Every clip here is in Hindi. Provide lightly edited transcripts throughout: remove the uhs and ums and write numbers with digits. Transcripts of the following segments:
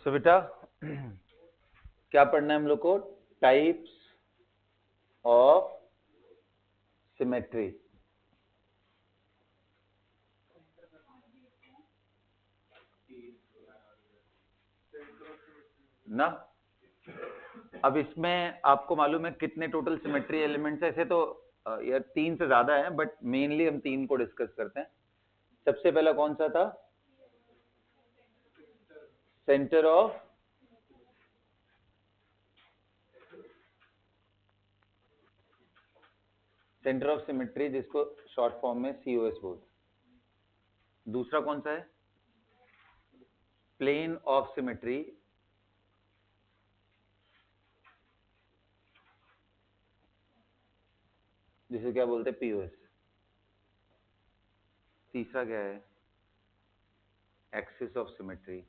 सो बेटा क्या पढ़ना है हम लोग को? Types of symmetry. ना अब इसमें आपको मालूम है कितने टोटल सिमेट्री एलिमेंट्स है? ऐसे तो यार 3 से ज्यादा है, बट मेनली हम 3 को डिस्कस करते हैं। सबसे पहला कौन सा था? सेंटर ऑफ सिमेट्री, जिसको शॉर्ट फॉर्म में सीओएस बोलते। दूसरा कौन सा है? प्लेन ऑफ सिमेट्री, जिसे क्या बोलते हैं? पीओएस। तीसरा क्या है? एक्सिस ऑफ सिमेट्री,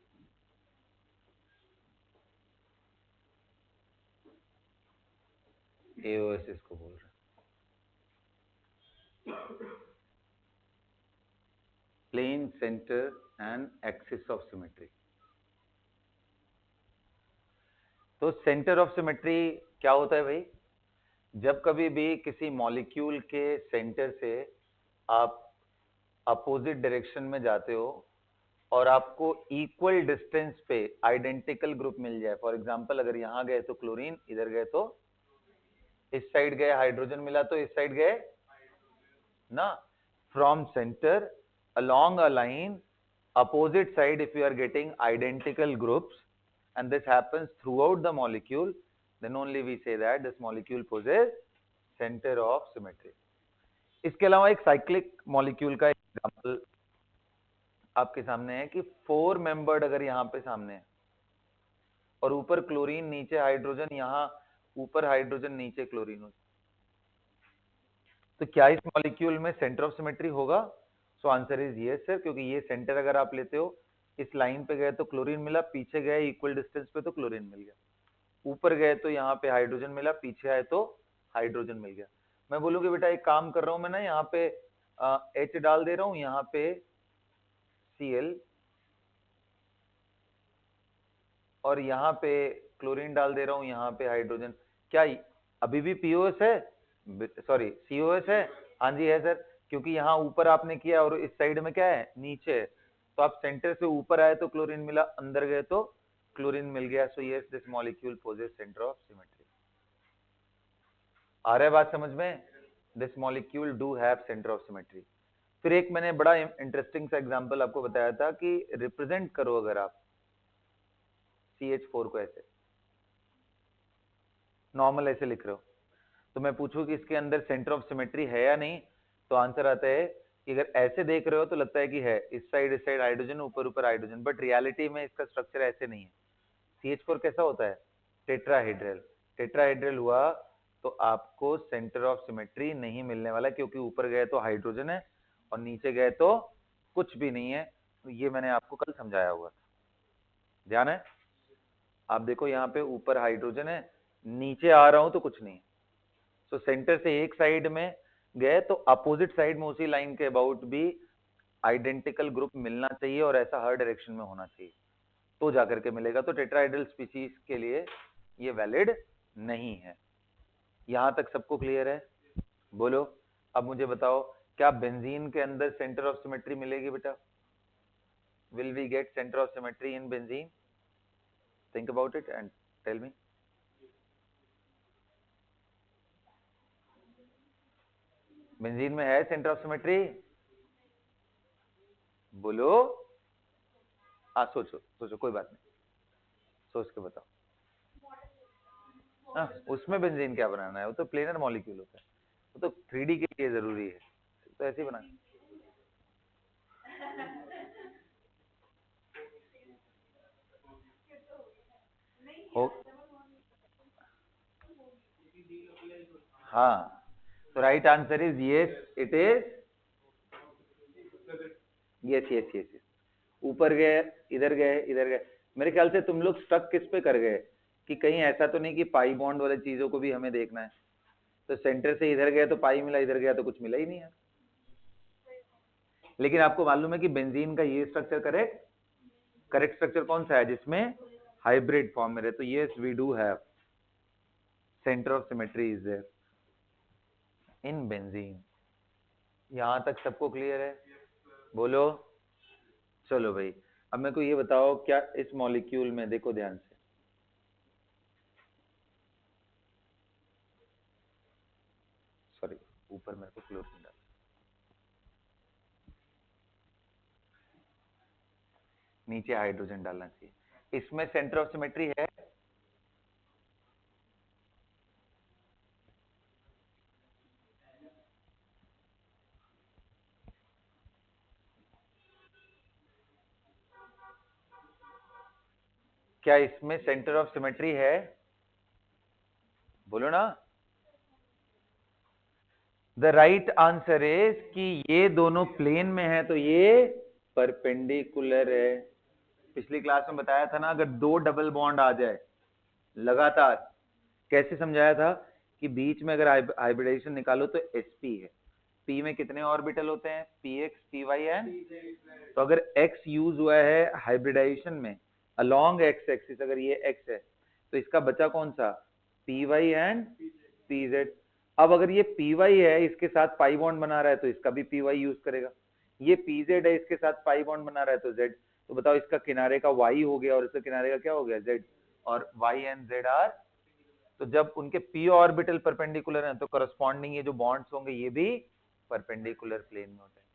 एओएस इसको बोल रहे हैं। Plane, centre and axis of symmetry. तो सेंटर ऑफ सिमेट्री क्या होता है भाई? जब कभी भी किसी मॉलिक्यूल के सेंटर से आप अपोजिट डायरेक्शन में जाते हो और आपको इक्वल डिस्टेंस पे आइडेंटिकल ग्रुप मिल जाए, फॉर एग्जांपल अगर यहां गए तो क्लोरीन, इधर गए तो इस साइड गए हाइड्रोजन मिला, तो इस साइड गए ना। From centre along a line opposite side, if you are getting identical groups and this happens throughout the molecule, then only we say that this molecule possesses center of symmetry. इसके अलावा एक साइक्लिक मॉलिक्यूल का एग्जांपल आपके सामने है कि 4 मेंबर्ड अगर यहां पे सामने है और ऊपर क्लोरीन नीचे हाइड्रोजन, यहां ऊपर हाइड्रोजन नीचे क्लोरीन हो, तो क्या इस मॉलिक्यूल में सेंटर ऑफ सिमेट्री होगा? सो आंसर इज यस सर, क्योंकि ये सेंटर अगर आप लेते हो, इस लाइन पे गए तो क्लोरीन मिला, पीछे गए इक्वल डिस्टेंस पे तो क्लोरीन मिल गया, ऊपर गए तो यहाँ पे हाइड्रोजन मिला, पीछे आए तो हाइड्रोजन मिल गया। मैं बोलूंगी बेटा एक काम कर रहा हूं मैं ना, यहाँ पे H डाल दे रहा हूं, यहाँ पे Cl और यहाँ पे क्लोरीन डाल दे रहा हूं, यहाँ पे हाइड्रोजन। क्या अभी भी पीओएस है? सॉरी सीओएस है? हाँ जी है सर, क्योंकि यहाँ ऊपर आपने किया और इस साइड में क्या है? नीचे है। तो आप सेंटर से ऊपर आए तो क्लोरीन मिला, अंदर गए तो क्लोरीन मिल गया। So yes, this molecule possesses centre of symmetry. आ रहा है बात समझ में? This molecule do have centre of symmetry. फिर एक मैंने बड़ा इंटरेस्टिंग सा एग्जांपल आपको बताया था कि रिप्रेजेंट करो अगर आप CH4 को ऐसे नॉर्मल ऐसे लिख रहे हो, तो मैं पूछूं कि इसके अंदर सेंटर ऑफ सिमेट्री है या नहीं, तो आंसर आता है कि अगर ऐसे देख रहे हो तो लगता है कि है, इस साइड हाइड्रोजन, ऊपर ऊपर हाइड्रोजन, बट रियलिटी में इसका स्ट्रक्चर ऐसे नहीं है। CH4 कैसा होता है? टेट्राहेड्रल। टेट्राहेड्रल हुआ तो आपको सेंटर ऑफ सिमेट्री नहीं मिलने वाला, क्योंकि ऊपर गए तो हाइड्रोजन है और नीचे गए तो कुछ भी नहीं है। ये मैंने आपको कल समझाया हुआ था, ध्यान है? आप देखो यहाँ पे ऊपर हाइड्रोजन है, नीचे आ रहा हूं तो कुछ नहीं है। तो सेंटर से एक साइड में गए तो अपोजिट साइड में उसी लाइन के अबाउट भी आइडेंटिकल ग्रुप मिलना चाहिए, और ऐसा हर डायरेक्शन में होना चाहिए, तो जाकर के मिलेगा। तो टेट्राहेड्रल स्पीशीज के लिए ये वैलिड नहीं है। यहां तक सबको क्लियर है? बोलो। अब मुझे बताओ, क्या बेंजीन के अंदर सेंटर ऑफ सिमेट्री मिलेगी बेटा? Will we get centre of symmetry in benzene? Think about it and tell me. Benzene में है सेंटर ऑफ सिमेट्री? बोलो। हाँ सोचो सोचो, कोई बात नहीं, सोच के बताओ। हाँ, उसमें बेंजीन क्या बनाना है? वो तो प्लेनर मॉलिक्यूल होता है, वो तो 3D के लिए जरूरी है, तो ऐसे ही बना हो। हाँ, तो right answer is yes, it is yes yes yes. ऊपर गए, इधर गए, इधर गए। मेरे ख्याल से तुम लोग स्टक किस पे कर गए कि कहीं ऐसा तो नहीं कि पाई बॉन्ड वाले चीजों को भी हमें देखना है। तो सेंटर से इधर गए तो पाई मिला, इधर गया तो कुछ मिला ही नहीं है। लेकिन आपको मालूम है कि बेंजीन का ये स्ट्रक्चर करेक्ट स्ट्रक्चर कौन सा है जिसमें हाइब्रिड फॉर्म में रहे तो yes we do have centre of symmetry is there in benzene. यहां तक सबको क्लियर है? बोलो। चलो भाई, अब मेरे को ये बताओ, क्या इस मॉलिक्यूल में, देखो ध्यान से, सॉरी ऊपर मेरे को क्लोरीन डाल, नीचे हाइड्रोजन डालना चाहिए। इसमें सेंटर ऑफ सिमेट्री है? क्या इसमें सेंटर ऑफ सिमेट्री है? बोलो ना। द राइट आंसर इज कि ये दोनों प्लेन में है तो ये परपेंडिकुलर है। पिछली क्लास में बताया था ना, अगर दो डबल बॉन्ड आ जाए लगातार, कैसे समझाया था कि बीच में अगर हाइब्रिडाइजेशन निकालो तो sp है, p में कितने ऑर्बिटल होते हैं? px py n। तो अगर x यूज हुआ है हाइब्रिडाइजेशन में अलोंग x एक्सिस, अगर ये x है तो इसका बचा कौन सा? py and pz। अब अगर ये py है, इसके साथ पाई बॉन्ड बना रहा है तो इसका भी py यूज करेगा। ये pz है, इसके साथ पाई बॉन्ड बना रहा है तो z। तो बताओ, इसका किनारे का y हो गया और इसका किनारे का क्या हो गया? z। और y एंड z आर, तो जब उनके p ऑर्बिटल परपेंडिकुलर हैं तो करस्पॉन्डिंग ये जो बॉन्ड्स होंगे ये भी परपेंडिकुलर प्लेन में होते हैं।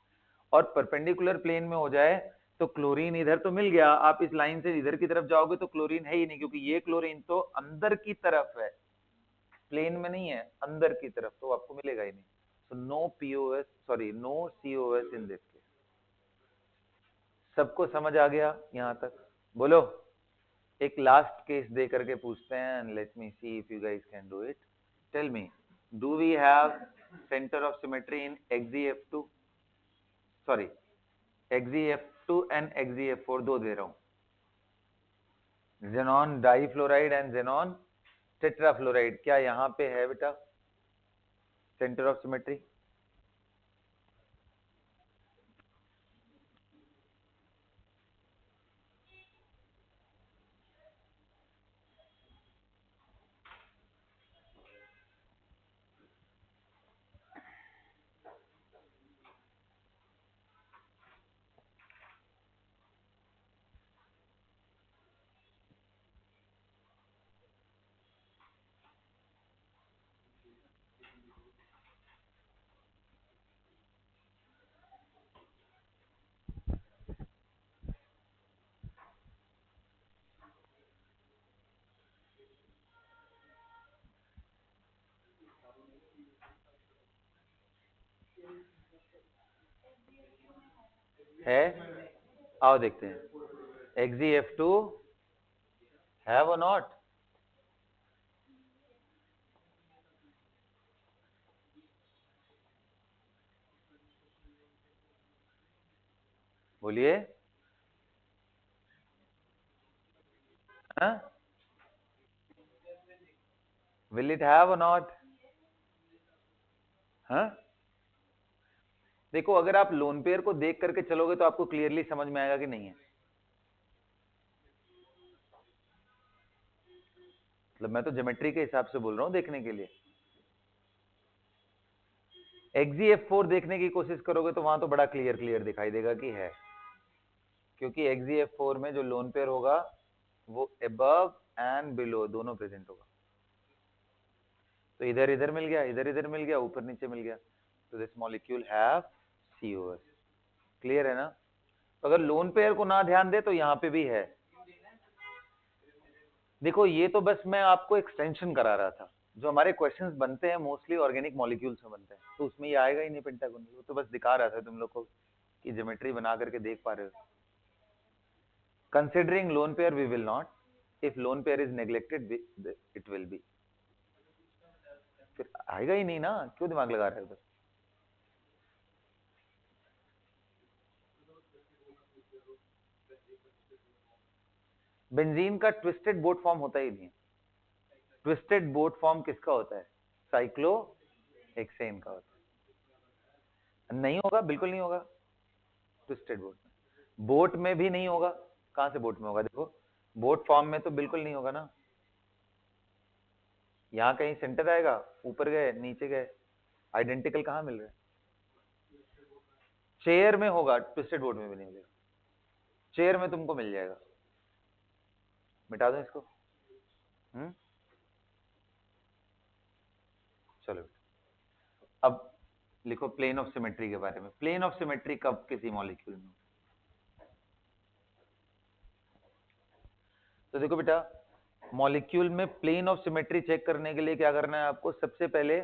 और परपेंडिकुलर प्लेन में हो जाए तो क्लोरीन इधर तो मिल गया, आप इस लाइन से इधर की तरफ जाओगे तो क्लोरीन है ही नहीं, क्योंकि ये क्लोरीन तो अंदर की तरफ है, प्लेन में नहीं है, अंदर की तरफ, तो आपको मिलेगा ही नहीं। So no POS, sorry no COS in this case. सबको समझ आ गया यहां तक? बोलो। एक लास्ट केस दे करके पूछते हैं, and let me see if you guys can do it. Tell me, do we have centre of symmetry in XeF2? Sorry, XeF2 and XeF4 दो दे रहा हूं, xenon difluoride and xenon tetrafluoride. क्या यहां पे है बेटा सेंटर ऑफ सिमेट्री? है? आओ देखते हैं। XeF2 हैव और नॉट? बोलिए। विल इट हैव और नॉट? हाँ, देखो अगर आप लोन पेयर को देख करके चलोगे तो आपको क्लियरली समझ में आएगा कि नहीं है। मतलब मैं तो ज्योमेट्री के हिसाब से बोल रहा हूं देखने के लिए। XeF4 देखने की कोशिश करोगे तो वहां तो बड़ा क्लियर क्लियर दिखाई देगा कि है, क्योंकि XeF4 में जो लोन पेयर होगा वो अबव एंड बिलो दोनों प्रेजेंट होगा। तो इधर इधर मिल गया, इधर इधर मिल गया, ऊपर नीचे मिल गया, तो this molecule have COS। Clear है ना? तो अगर लोन पेयर को ना ध्यान दे तो यहां पे भी है। देखो ये तो बस मैं आपको एक्सटेंशन करा रहा था, जो हमारे क्वेश्चंस बनते हैं मोस्टली ऑर्गेनिक मॉलिक्यूल्स में बनते हैं, तो उसमें ये आएगा ही नहीं पेंटागोन। वो तो बस दिखा रहा था तुम लोग को कि ज्योमेट्री बना करके देख पा रहे हो। Considering lone pair we will not, if lone pair is neglected it will be. फिर आएगा ही नहीं ना, क्यों दिमाग लगा रहे हो उधर? बेंजीन का ट्विस्टेड बोट फॉर्म होता ही नहीं। ट्विस्टेड बोट फॉर्म किसका होता है? साइक्लो हेक्सेन का होता है। नहीं होगा, बिल्कुल नहीं होगा ट्विस्टेड बोट में। बोट में भी नहीं होगा। कहां से बोट में होगा? देखो, बोट फॉर्म में तो बिल्कुल नहीं होगा ना, यहाँ कहीं सेंटर आएगा, ऊपर गए नीचे गए, आइडेंटिकल कहाँ मिल रहा है? चेयर में होगा, ट्विस्टेड बोट में भी नहीं मिलेगा, चेयर में तुमको मिल जाएगा। मिटा दो इसको। चलो अब लिखो प्लेन ऑफ सिमेट्री के बारे में। प्लेन ऑफ सिमेट्री कब किसी मॉलिक्यूल में? तो देखो बेटा, मॉलिक्यूल में प्लेन ऑफ सिमेट्री चेक करने के लिए क्या करना है आपको? सबसे पहले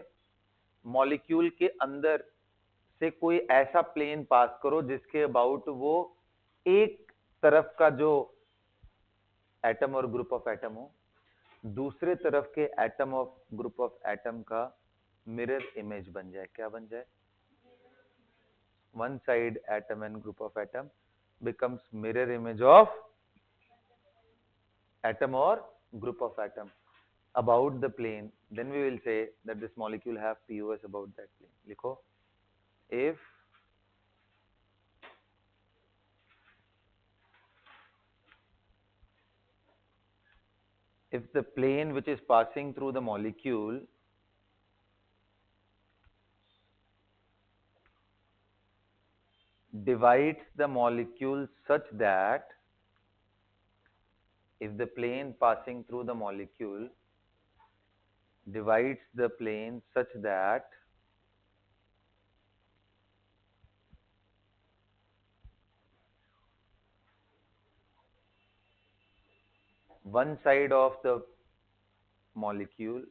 मॉलिक्यूल के अंदर से कोई ऐसा प्लेन पास करो जिसके अबाउट वो एक तरफ का जो एटम और ग्रुप ऑफ एटम हो, दूसरे तरफ के atom of group of atom का मिरर इमेज बन जाए। क्या बन जाए? One side atom and group of atom becomes mirror image of atom or group of atom about the plane, then we will say that this molecule have POS about that plane. लिखो, if the plane which is passing through the molecule divides the molecule such that, if the plane passing through the molecule divides the plane such that one side of the molecule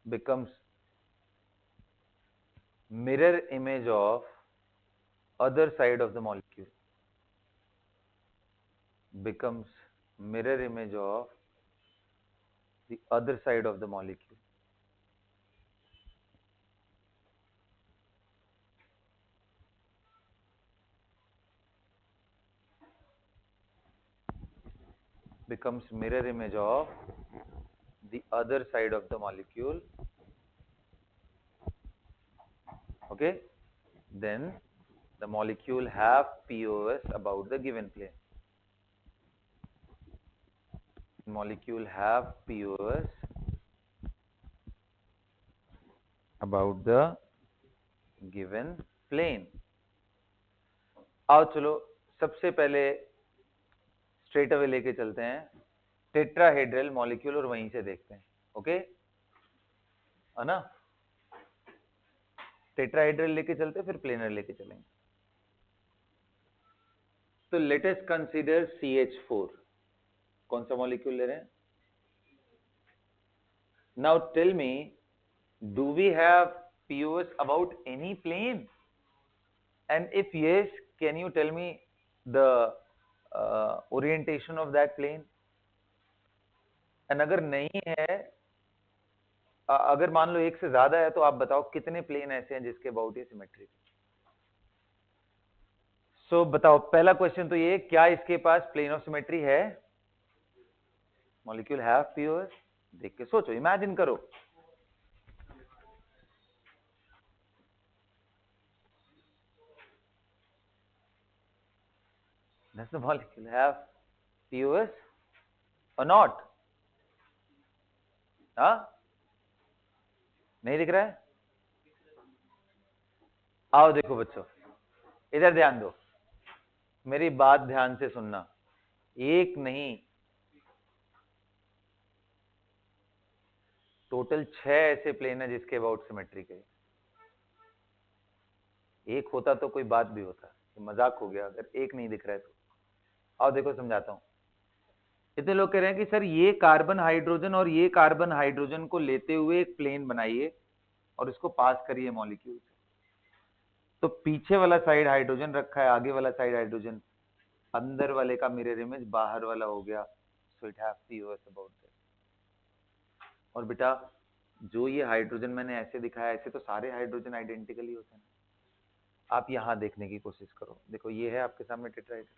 becomes mirror image of other side of the molecule, becomes mirror image of the other side of the molecule. Becomes mirror image of the other side of the molecule. Okay, then the molecule have POS about the given plane. Molecule have POS about the given plane. आओ चलो सबसे पहले स्ट्रेट अवे लेके चलते हैं टेट्राहेड्रल मॉलिक्यूल और वहीं से देखते हैं। ओके है ना? टेट्राहेड्रल लेके चलते फिर प्लेनर लेके चलेंगे। तो लेट अस कंसीडर CH4। कौन सा मॉलिक्यूल ले रहे हैं? Now tell me, do we have POS about any plane? And if yes, can you tell me the orientation of that plane? And अगर नहीं है, अगर मान लो एक से ज्यादा है, तो आप बताओ कितने प्लेन ऐसे हैं जिसके अबाउट ये सिमेट्रिक? सो बताओ, पहला क्वेश्चन तो ये, क्या इसके पास प्लेन ऑफ सिमेट्री है? Molecule have POS? देख के सोचो, इमेजिन करो। Does the molecule have POS or not? हाँ, नहीं दिख रहा है? आओ देखो बच्चों, इधर ध्यान दो, मेरी बात ध्यान से सुनना। एक नहीं, टोटल 6 ऐसे प्लेन है जिसके अबाउट सिमेट्रिक है। एक होता तो कोई बात भी होता, मजाक हो गया अगर एक नहीं दिख रहा है तो। आओ देखो समझाता हूं। इतने लोग कह रहे हैं कि सर ये कार्बन हाइड्रोजन और ये कार्बन हाइड्रोजन को लेते हुए एक प्लेन बनाइए और इसको पास करिए मॉलिक्यूल से। तो पीछे वाला साइड हाइड्रोजन रखा है, आगे वाला साइड हाइड्रोजन, अंदर वाले का मिरर इमेज बाहर वाला हो गया। So it have POS about that. और बेटा जो ये हाइड्रोजन मैंने ऐसे दिखाया, ऐसे तो सारे हाइड्रोजन आइडेंटिकली होते हैं। आप यहां देखने की कोशिश करो, देखो ये है आपके सामने टेट्राहेड्रल।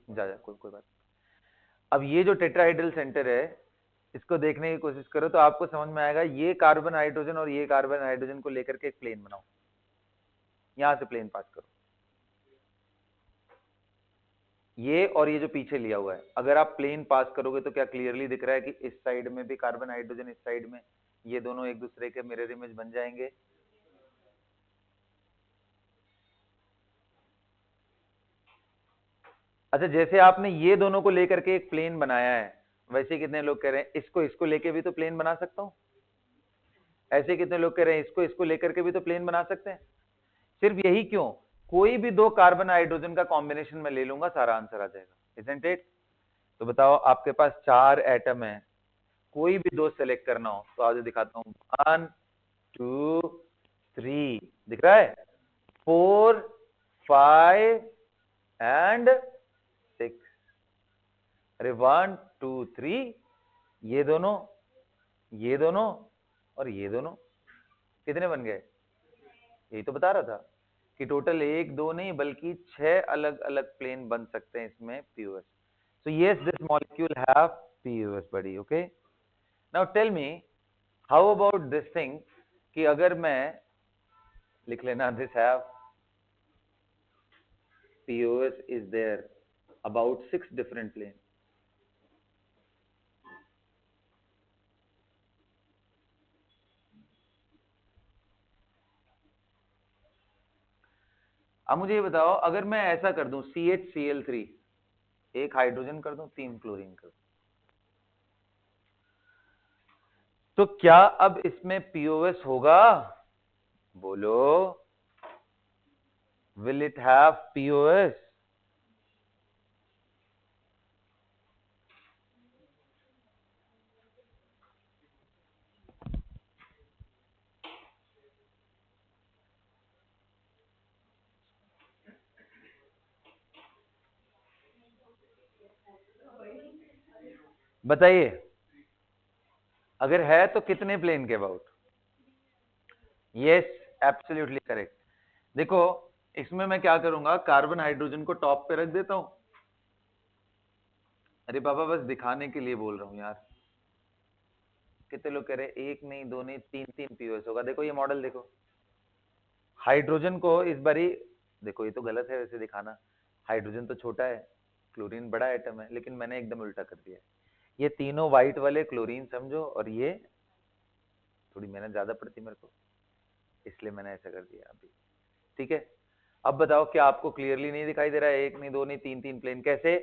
जा कोई बात। अब ये जो टेट्राहेड्रल सेंटर है, इसको देखने की कोशिश करो तो आपको समझ में आएगा। ये कार्बन हाइड्रोजन और ये कार्बन हाइड्रोजन को लेकर के एक प्लेन बनाओ, यहां से प्लेन पास करो, ये और ये जो पीछे लिया हुआ है, अगर आप प्लेन पास करोगे तो क्या क्लियरली दिख रहा है कि इस साइड में भी कार्बन हाइड्रोजन, इस साइड में, ये दोनों एक दूसरे के मिरर इमेज बन जाएंगे। अच्छा, जैसे आपने ये दोनों को लेकर के एक प्लेन बनाया है, वैसे कितने लोग कह रहे हैं इसको इसको लेके भी तो प्लेन बना सकता हूं? ऐसे कितने लोग कह रहे हैं इसको इसको लेकर के भी तो प्लेन बना सकते हैं? सिर्फ यही क्यों, कोई भी दो कार्बन हाइड्रोजन का कॉम्बिनेशन में ले लूंगा, सारा आंसर आ जाएगा, इजंट इट? तो बताओ, आपके पास 4 एटम है, कोई भी दो सेलेक्ट करना हो तो आज दिखाता हूं। 1 2 3 दिख रहा है, 4 5 एंड 6। अरे 1 2 3, ये दोनों, ये दोनों और ये दोनों, कितने बन गए? यही तो बता रहा था कि टोटल एक दो नहीं बल्कि 6 अलग अलग प्लेन बन सकते हैं इसमें POS. So yes, this molecule have POS बड़ी। Okay, now tell me, how about this thing, कि अगर मैं लिख लेना this have POS is there about 6 different plane. अब मुझे ये बताओ, अगर मैं ऐसा कर दूं CHCl3, एक हाइड्रोजन कर दूं, 3 क्लोरीन कर दूं, तो क्या अब इसमें पीओएस होगा? बोलो, विल इट हैव पीओएस? बताइए, अगर है तो कितने प्लेन के अबाउट? Yes, absolutely correct. देखो, इसमें मैं क्या करूंगा, कार्बन हाइड्रोजन को टॉप पे रख देता हूं। अरे बाबा, बस दिखाने के लिए बोल रहा हूं यार। कितने लोग कह रहे हैं एक नहीं, दो नहीं, तीन तीन पीओएस होगा? देखो ये मॉडल देखो, हाइड्रोजन को इस बारी, देखो ये तो गलत है वैसे दिखाना, हाइड्रोजन तो छोटा है, क्लोरीन बड़ा एटम है, लेकिन मैंने एकदम उल्टा कर दिया है। ये तीनों व्हाइट वाले क्लोरीन समझो, और ये थोड़ी मेहनत ज्यादा पड़ती मेरे को, इसलिए मैंने ऐसा कर दिया अभी। ठीक है, अब बताओ, क्या आपको क्लियरली नहीं दिखाई दे रहा है? एक नहीं, दो नहीं, तीन तीन प्लेन कैसे?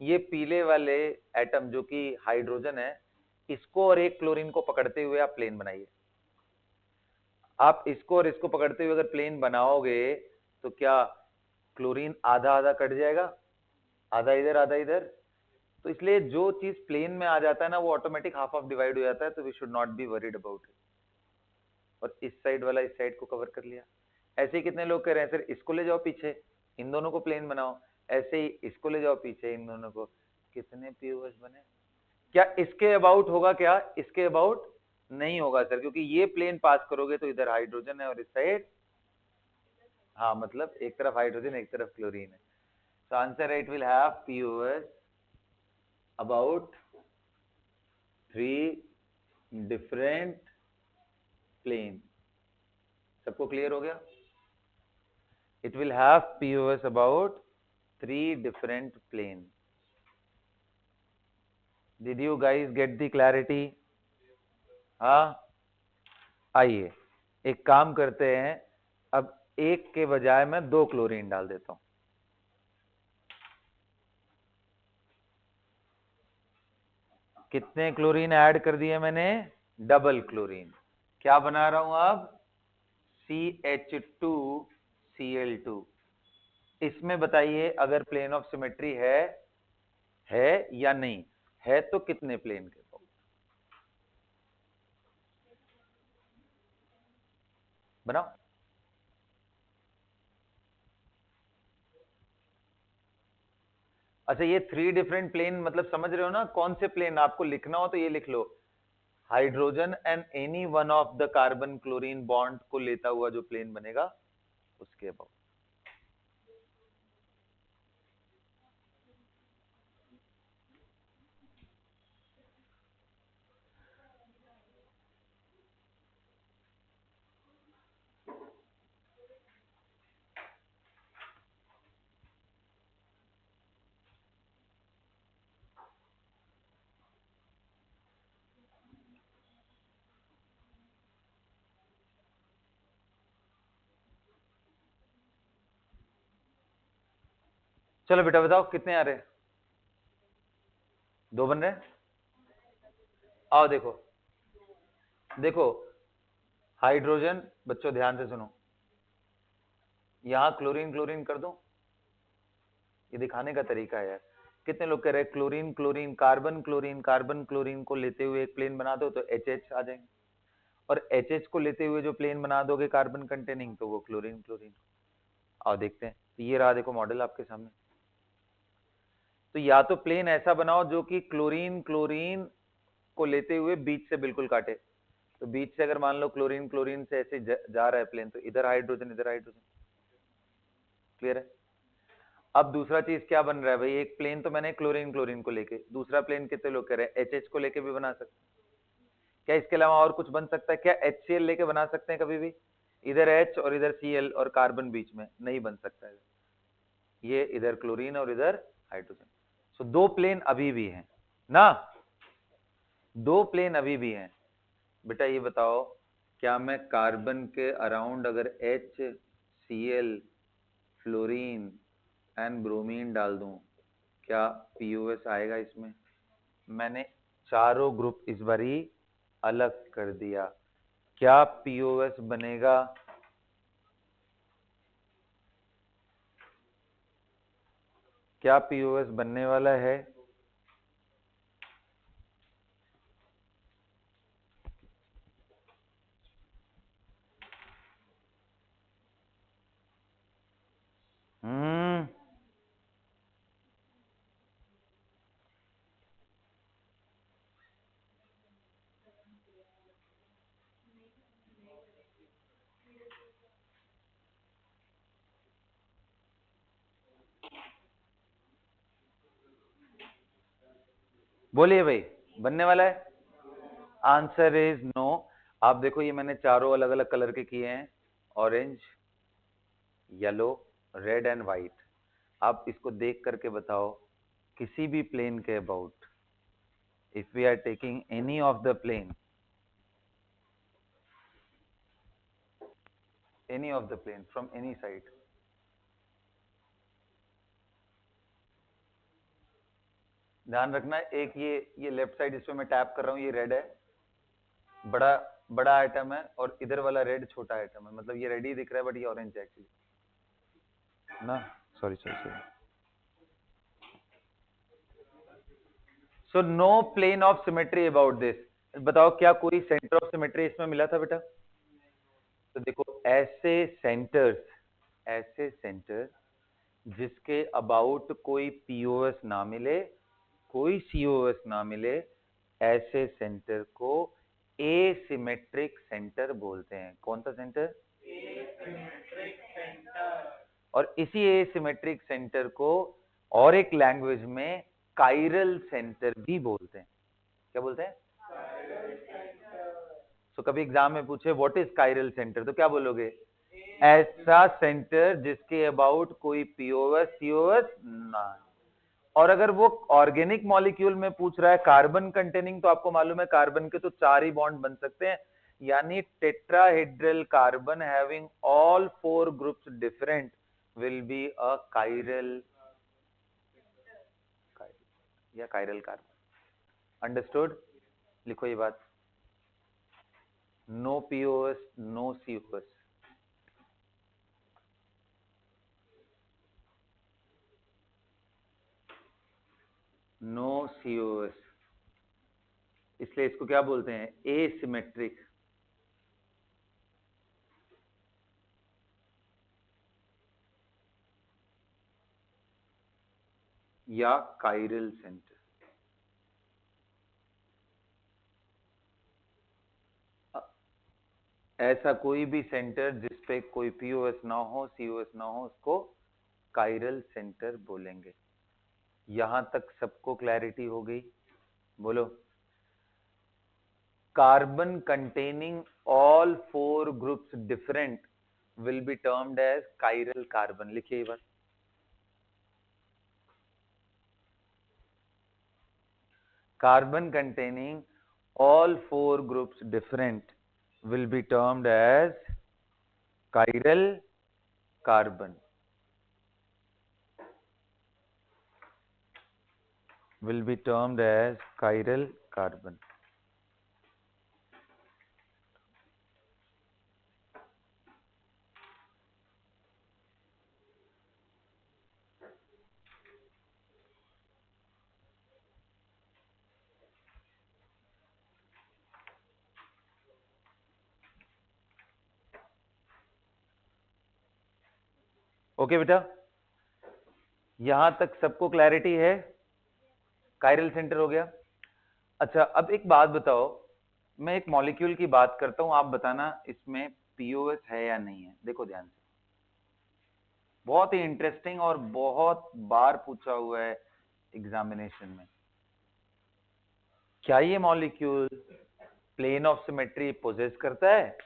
ये पीले वाले एटम जो कि हाइड्रोजन है, इसको और एक क्लोरीन को पकड़ते हुए आप प्लेन बनाइए। आप इसको और इसको पकड़ते हुए अगर प्लेन बनाओगे तो क्या क्लोरीन आधा आधा कट जाएगा, आधा इधर आधा इधर? तो इसलिए जो चीज प्लेन में आ जाता है ना, वो ऑटोमेटिक हाफ ऑफ डिवाइड हो जाता है, तो we should not be worried about it. और इस साइड वाला इस साइड को कवर कर लिया। ऐसे ही कितने लोग कह रहे हैं सर इसको ले जाओ पीछे, इन दोनों को प्लेन बनाओ, ऐसे ही इसको ले जाओ पीछे, इन दोनों को। कितने पीओएस बने? क्या इसके अबाउट होगा? क्या इसके अबाउट नहीं होगा सर, क्योंकि ये प्लेन पास करोगे तो इधर हाइड्रोजन है और इस साइड, हाँ मतलब एक तरफ हाइड्रोजन एक तरफ क्लोरीन है। तो answer it will have POS about 3 different plane. सबको क्लियर हो गया? It will have POS about 3 different plane. Did you guys get the clarity? हाँ, आइए एक काम करते हैं, अब एक के बजाय मैं 2 क्लोरीन डाल देता हूं। कितने क्लोरीन ऐड कर दिए मैंने? Double chlorine. क्या बना रहा हूं अब? CH2Cl2। इसमें बताइए, अगर प्लेन ऑफ सिमेट्री है या नहीं है, तो कितने प्लेन के पास? बनाओ। अच्छा, ये 3 डिफरेंट प्लेन मतलब समझ रहे हो ना? कौन से प्लेन आपको लिखना हो तो ये लिख लो, hydrogen and any one of the carbon chlorine bond को लेता हुआ जो प्लेन बनेगा उसके अबाउट। चलो बेटा बताओ कितने आ रहे हैं? 2 बन रहे हैं। आओ देखो, देखो हाइड्रोजन, बच्चों ध्यान से सुनो, यहां क्लोरीन क्लोरीन कर दो, ये दिखाने का तरीका है यार। कितने लोग कह रहे हैं क्लोरीन क्लोरीन कार्बन क्लोरीन को लेते हुए एक प्लेन बना दो तो HH आ जाएंगे, और HH को लेते हुए जो प्लेन बना दोगे कार्बन कंटेनिंग तो वो क्लोरीन क्लोरीन। आओ देखते हैं, तो ये रहा देखो मॉडल आपके सामने। तो या तो प्लेन ऐसा बनाओ जो कि क्लोरीन क्लोरीन को लेते हुए बीच से बिल्कुल काटे, तो बीच से अगर मान लो क्लोरीन क्लोरीन से ऐसे जा रहा है प्लेन, तो इधर हाइड्रोजन इधर हाइड्रोजन। क्लियर है? अब दूसरा चीज क्या बन रहा है भाई, एक प्लेन तो मैंने क्लोरीन क्लोरीन को लेके, दूसरा प्लेन कितने लोग कह रहे हैं HH को लेके भी बना सकते हैं। क्या इसके अलावा और कुछ बन सकता है क्या? HCl लेके बना सकते हैं कभी भी? इधर H और इधर Cl और कार्बन बीच में नहीं बन सकता है, ये इधर क्लोरीन और इधर हाइड्रोजन। सो 2 प्लेन अभी भी हैं ना, 2 प्लेन अभी भी हैं। बेटा ये बताओ, क्या मैं कार्बन के अराउंड अगर HCl फ्लोरीन एंड ब्रोमीन डाल दूं, क्या POS आएगा इसमें? मैंने चारों ग्रुप इस बारी अलग कर दिया, क्या POS बनेगा? क्या POS बनने वाला है? बोलिए भाई, बनने वाला है? Answer is no. आप देखो ये मैंने चारों अलग अलग कलर के किए हैं, orange, yellow, red and white. आप इसको देख करके बताओ किसी भी प्लेन के about, if we are taking any of the plane, any of the plane from any side, ध्यान रखना एक ये लेफ्ट साइड इस पे मैं टैप कर रहा हूँ, ये रेड है, बड़ा बड़ा आइटम है, और इधर वाला रेड छोटा आइटम है, मतलब ये रेड ही दिख रहा है बट ये ऑरेंज है एक्चुअली ना। Sorry sorry sorry. So no plane of symmetry about this. बताओ क्या कोई सेंटर ऑफ सिमेट्री इसमें मिला था बेटा? तो देखो ऐसे सेंटर जिसके अबाउट कोई POS ना मिले, कोई COS ना मिले, ऐसे सेंटर को एसिमेट्रिक सेंटर बोलते हैं। कौन सा सेंटर? Asymmetric centre. और इसी एसिमेट्रिक सेंटर को और एक लैंग्वेज में काइरल सेंटर भी बोलते हैं। क्या बोलते हैं? तो कभी एग्जाम में पूछे व्हाट इज काइरल सेंटर, तो क्या बोलोगे? ऐसा सेंटर जिसके अबाउट कोई POS COS ना। और अगर वो ऑर्गेनिक मॉलिक्यूल में पूछ रहा है कार्बन कंटेनिंग, तो आपको मालूम है कार्बन के तो 4 ही बॉन्ड बन सकते हैं, यानी tetrahedral carbon having all 4 groups different will be a chiral या काइरल कार्बन। अंडरस्टूड? लिखो ये बात, no POS no COS। No COS, इसलिए इसको क्या बोलते हैं? एसिमेट्रिक या काइरल सेंटर। ऐसा कोई भी सेंटर जिसपे कोई POS ना हो COS ना हो, उसको काइरल सेंटर बोलेंगे। यहां तक सबको क्लैरिटी हो गई? बोलो। Carbon containing all 4 groups different will be termed as chiral carbon. लिखिए ये बात, carbon containing all 4 groups different will be termed as chiral carbon। will be termed as chiral carbon. Okay बेटा, यहां तक सबको क्लैरिटी है? कायरल सेंटर हो गया। अच्छा, अब एक बात बताओ, मैं एक मॉलिक्यूल की बात करता हूं, आप बताना इसमें पीओएस है या नहीं है। देखो ध्यान से, बहुत ही इंटरेस्टिंग और बहुत बार पूछा हुआ है एग्जामिनेशन में। क्या ये molecule plane of symmetry possess करता है?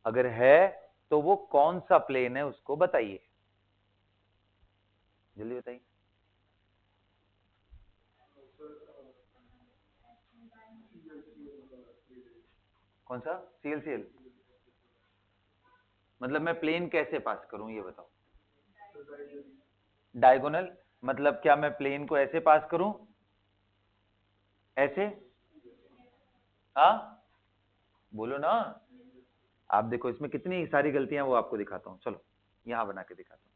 अगर है तो वो कौन सा प्लेन है उसको बताइए, जल्दी बताइए। कौन सा? सीएल? मतलब मैं प्लेन कैसे पास करूं ये बताओ। डायगोनल, मतलब क्या मैं प्लेन को ऐसे पास करूं? ऐसे? हाँ, बोलो ना। आप देखो इसमें कितनी सारी गलतियां, वो आपको दिखाता हूं, चलो यहां बना के दिखाता हूं,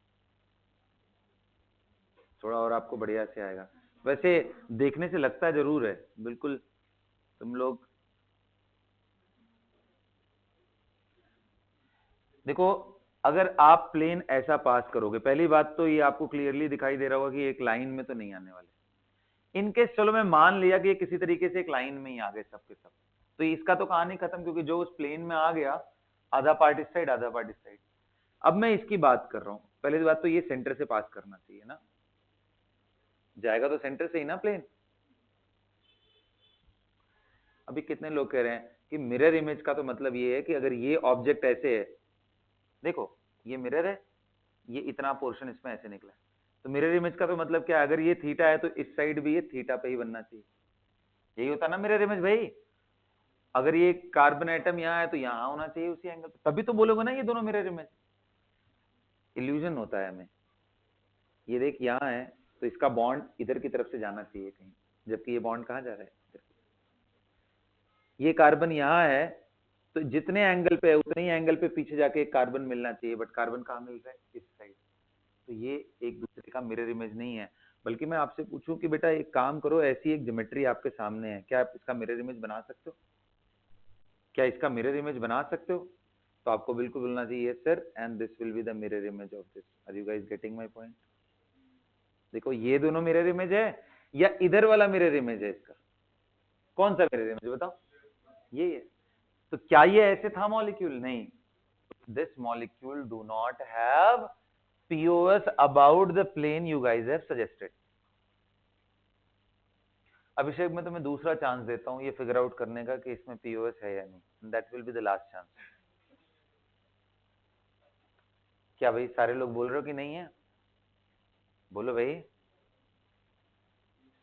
थोड़ा और आपको बढ़िया से आएगा। वैसे देखने से लगता जरूर है, बिल्कुल तुम लोग देखो, अगर आप प्लेन ऐसा पास करोगे, पहली बात तो ये आपको क्लियरली दिखाई दे रहा होगा कि एक लाइन में तो नहीं आने वाले। इनकेस चलो मैं मान लिया कि ये किसी तरीके से एक लाइन में ही आ गए सब के सब, तो इसका तो कहानी खत्म, क्योंकि जो उस प्लेन में आ गया, आधा पार्ट इस साइड आधा पार्ट इस साइड। अब मैं इसकी बात कर रहा हूं, पहली बात तो ये सेंटर से पास करना चाहिए ना, जाएगा तो सेंटर से ही ना प्लेन। अभी कितने लोग कह रहे हैं कि मिरर इमेज का तो मतलब ये है कि अगर ये ऑब्जेक्ट ऐसे है, देखो ये मिरर है, ये इतना पोर्शन इसमें ऐसे निकला है, तो मिरर इमेज का तो मतलब क्या है, अगर ये थीटा है तो इस साइड भी ये थीटा पे ही बनना चाहिए। यही होता ना मिरर इमेज भाई। अगर ये कार्बन एटम यहाँ है तो यहाँ होना चाहिए उसी एंगल पे, तभी तो बोलोगे ना ये दोनों मिरर इमेज। इल्यूजन होता है हमें। ये देख यहाँ है तो इसका बॉन्ड इधर की तरफ से जाना चाहिए कहीं, जबकि ये बॉन्ड कहाँ जा रहा है? ये कार्बन यहाँ है तो जितने एंगल पे है उतने ही एंगल पे पीछे जाके कार्बन मिलना चाहिए, बट कार्बन कहाँ मिल रहा है? इस साइड। तो ये एक दूसरे का मिरर इमेज नहीं है। बल्कि मैं आपसे पूछूं कि बेटा एक काम करो, ऐसी एक ज्योमेट्री आपके सामने है, क्या आप इसका मिरर इमेज बना सकते हो? क्या इसका मिरर इमेज बना सकते हो? तो आपको बिल्कुल बोलना चाहिए sir, and this will be the mirror image of this. Are you guys getting my point? देखो ये दोनों मिरर इमेज है या इधर वाला मिरर इमेज है, इसका कौन सा मिरर इमेज बताओ? ये है। तो क्या ये ऐसे था मॉलिक्यूल? नहीं, this molecule do not have POS about the plane you guys have suggested. अभिषेक, मैं तुम्हें दूसरा चांस देता हूं ये फिगर आउट करने का कि इसमें POS है या नहीं। That will be the last chance. क्या भाई सारे लोग बोल रहे हो कि नहीं है? बोलो भाई,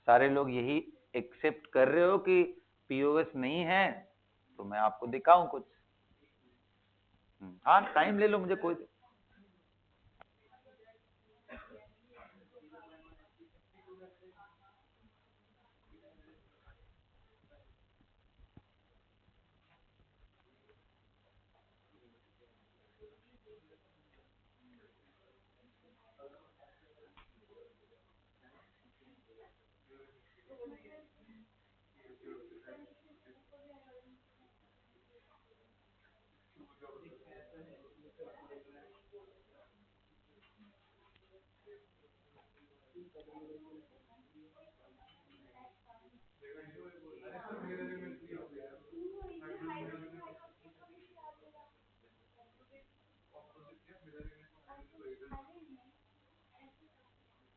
सारे लोग यही एक्सेप्ट कर रहे हो कि POS नहीं है? तो मैं आपको दिखाऊं कुछ। हाँ टाइम ले लो, मुझे कोई।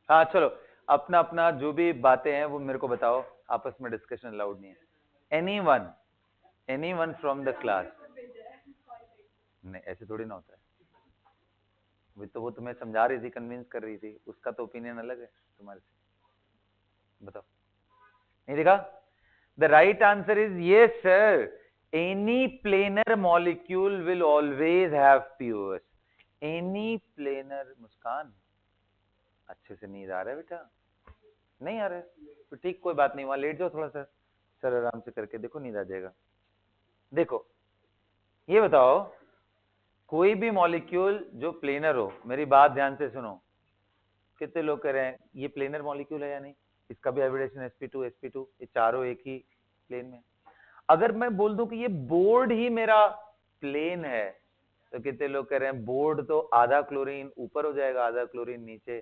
हाँ चलो, अपना अपना जो भी बातें हैं वो मेरे को बताओ, आपस में डिस्कशन अलाउड नहीं है। Any one from the class? नहीं ऐसे थोड़ी ना होता है। वो तुम्हें समझा रही थी, कन्विंस कर रही थी, उसका तो ओपिनियन अलग है तुम्हारे से। बताओ, नहीं देखा? The right answer is yes sir, any planar molecule will always have POS। Any planar. Muskan, अच्छे से नींद आ रहा है बेटा? नहीं आ रहा है तो ठीक, कोई बात नहीं, वहां लेट जाओ थोड़ा सा, सर आराम से करके देखो, नींद आ जाएगा। देखो ये बताओ, कोई भी मॉलिक्यूल जो प्लेनर हो, मेरी बात ध्यान से सुनो, कितने लोग कह रहे हैं ये प्लेनर मॉलिक्यूल है या नहीं, इसका भी हाइब्रिडेशन sp2 ये चारों एक ही प्लेन में। अगर मैं बोल दूं कि ये बोर्ड ही मेरा प्लेन है, तो कितने लोग कह रहे हैं बोर्ड तो आधा क्लोरीन ऊपर हो जाएगा, आधा क्लोरीन नीचे,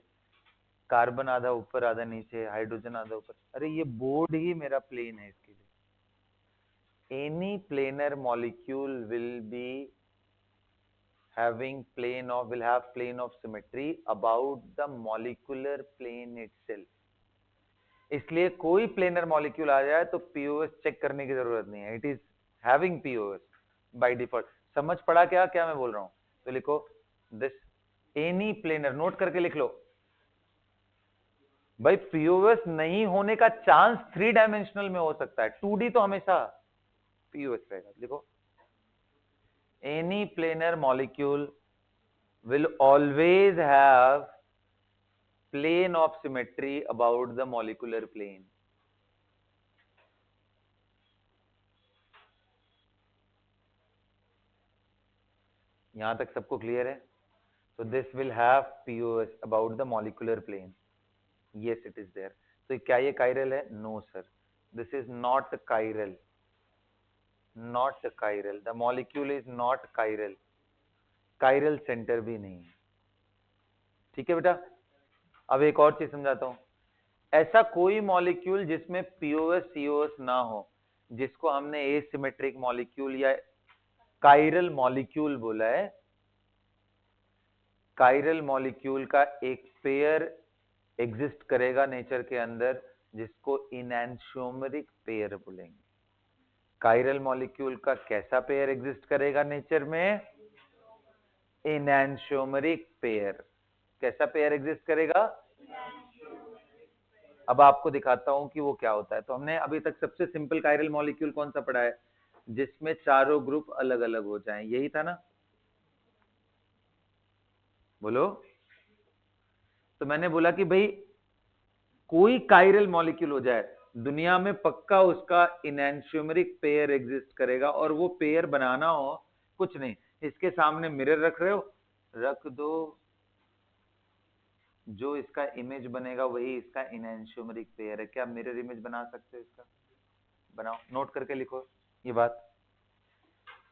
कार्बन आधा ऊपर आधा नीचे, हाइड्रोजन आधा ऊपर। अरे ये बोर्ड ही मेरा प्लेन है इसके लिए। Any planar molecule will be will have plane of symmetry about the molecular plane itself। इसलिए कोई प्लेनर मॉलिक्यूल आ जाए तो पीओएस चेक करने की जरूरत नहीं है, it is having POS by default. समझ पड़ा क्या क्या मैं बोल रहा हूं? तो लिखो दिस एनी प्लेनर, नोट करके लिख लो भाई। पीओएस नहीं होने का चांस 3 डायमेंशनल में हो सकता है, 2D तो हमेशा पीओएस रहेगा। लिखो any planar molecule will always have plane of symmetry about the molecular plane। यहां तक सबको क्लियर है? तो this will have POS about the molecular plane, yes it is there. तो क्या ये कायरल है? No sir, this is not chiral, not chiral, the molecule is not chiral, chiral centre भी नहीं है। ठीक है बेटा, अब एक और चीज समझाता हूं। ऐसा कोई मॉलिक्यूल जिसमें पीओएस सीओएस ना हो, जिसको हमने एसिमेट्रिक मॉलिक्यूल या कायरल मॉलिक्यूल बोला है। कायरल मॉलिक्यूल का एक पेयर एग्जिस्ट करेगा नेचर के अंदर, जिसको इनैंशियोमेरिक पेयर बोलेंगे। कायरल मॉलिक्यूल का कैसा पेयर एग्जिस्ट करेगा नेचर में? इनैंशियोमेरिक पेयर। कैसा पेयर एग्जिस्ट करेगा? अब आपको दिखाता हूं कि वो क्या होता है। तो हमने अभी तक सबसे सिंपल कायरल मॉलिक्यूल कौन सा पढ़ा है? जिसमें चारों ग्रुप अलग अलग हो जाएं, यही था ना? बोलो। तो मैंने बोला कि भाई कोई कायरल मॉलिक्यूल हो जाए, दुनिया में पक्का उसका इनैंशियोमेरिक पेयर एग्जिस्ट करेगा। और वो पेयर बनाना हो कुछ नहीं, इसके सामने मिरर रख रहे हो, रख दो, जो इसका इमेज बनेगा वही इसका इनैंशियोमेरिक पेयर है। क्या मिरर इमेज बना सकते हो इसका? बनाओ, नोट करके लिखो ये बात।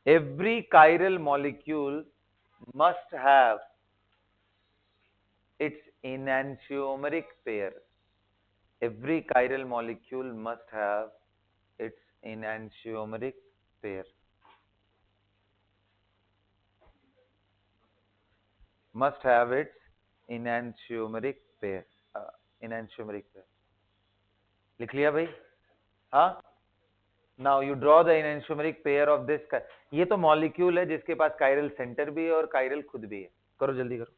Every chiral molecule must have it's enantiomeric pair। Every chiral molecule must have its enantiomeric pair। Must have its enantiomeric pair। enantiomeric pair लिख लिया भाई? हाँ। Now you draw the enantiomeric pair of this। ये तो मॉलिक्यूल है जिसके पास कायरल सेंटर भी है और कायरल खुद भी है। करो जल्दी करो।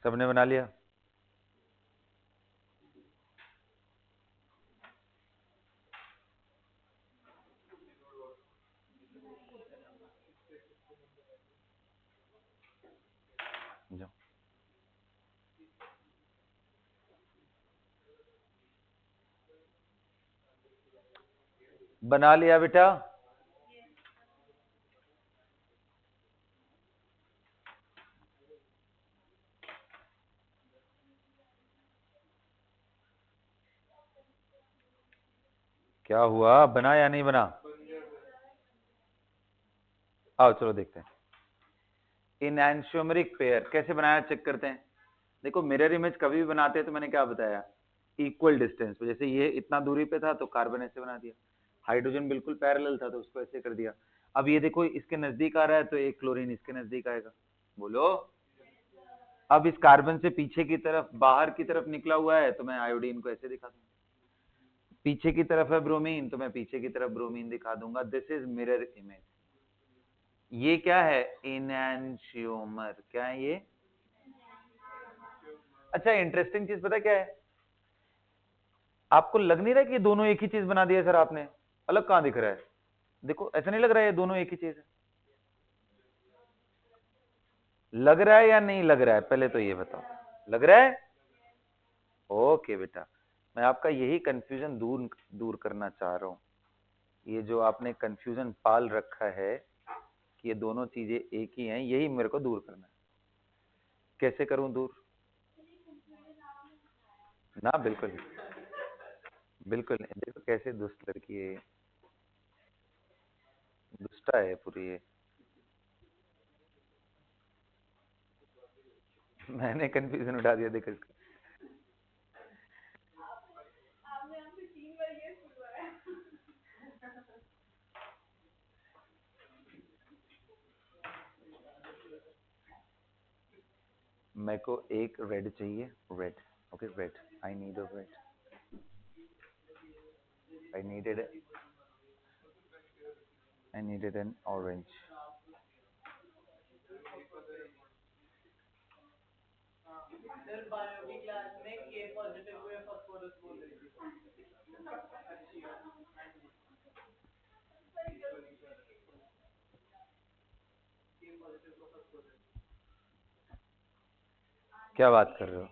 सबने बना लिया? जाओ। बना लिया बेटा? क्या हुआ, बना या नहीं बना? आओ चलो देखते हैं इनैंशियोमेरिक पेयर कैसे बनाया, चेक करते हैं। देखो मिरर इमेज कभी भी बनाते हैं तो मैंने क्या बताया, इक्वल डिस्टेंस पे। जैसे ये इतना दूरी पे था तो कार्बन ऐसे बना दिया, हाइड्रोजन बिल्कुल पैरेलल था तो उसको ऐसे कर दिया। अब ये देखो इसके नजदीक आ रहा है तो एक क्लोरीन इसके नजदीक आएगा, बोलो। अब इस कार्बन से पीछे की तरफ बाहर की तरफ निकला हुआ है तो मैं आयोडीन को ऐसे दिखा दूंगा, पीछे की तरफ है ब्रोमीन तो मैं पीछे की तरफ ब्रोमीन दिखा दूंगा। This is mirror image. ये क्या है, इनैंशियोमर। क्या है ये? अच्छा इंटरेस्टिंग चीज पता क्या है, आपको लग नहीं रहा कि ये दोनों एक ही चीज बना दिया सर आपने? अलग कहां दिख रहा है? देखो ऐसा नहीं लग रहा है ये दोनों एक ही चीज है? लग रहा है या नहीं लग रहा है, पहले तो ये बताओ, लग रहा है? ओके बेटा, मैं आपका यही कंफ्यूजन दूर दूर करना चाह रहा हूं। ये जो आपने कंफ्यूजन पाल रखा है कि ये दोनों चीजें एक ही हैं, यही मेरे को दूर करना है। कैसे करूं दूर? ना बिल्कुल बिल्कुल नहीं। देखो कैसे दुष्ट लड़की है, दुष्टा है पूरी ये। मैंने कंफ्यूजन उठा दिया, देखो इसका। मेरे को एक रेड चाहिए, red. Okay red, I need a red, I needed I needed N orange. क्या बात कर रहे हो?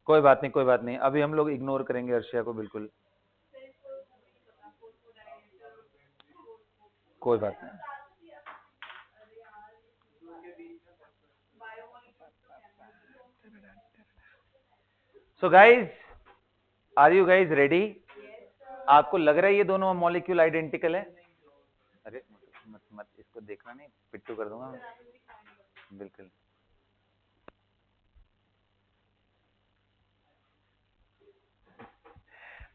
कोई बात नहीं, कोई बात नहीं, अभी हम लोग इग्नोर करेंगे अर्शिया को, बिल्कुल कोई बात नहीं। So guys, are you guys ready? आपको लग रहा है ये दोनों मॉलिक्यूल आइडेंटिकल है? अरे मत मत इसको देखना नहीं, पिट्टू कर दूंगा मैं। बिल्कुल।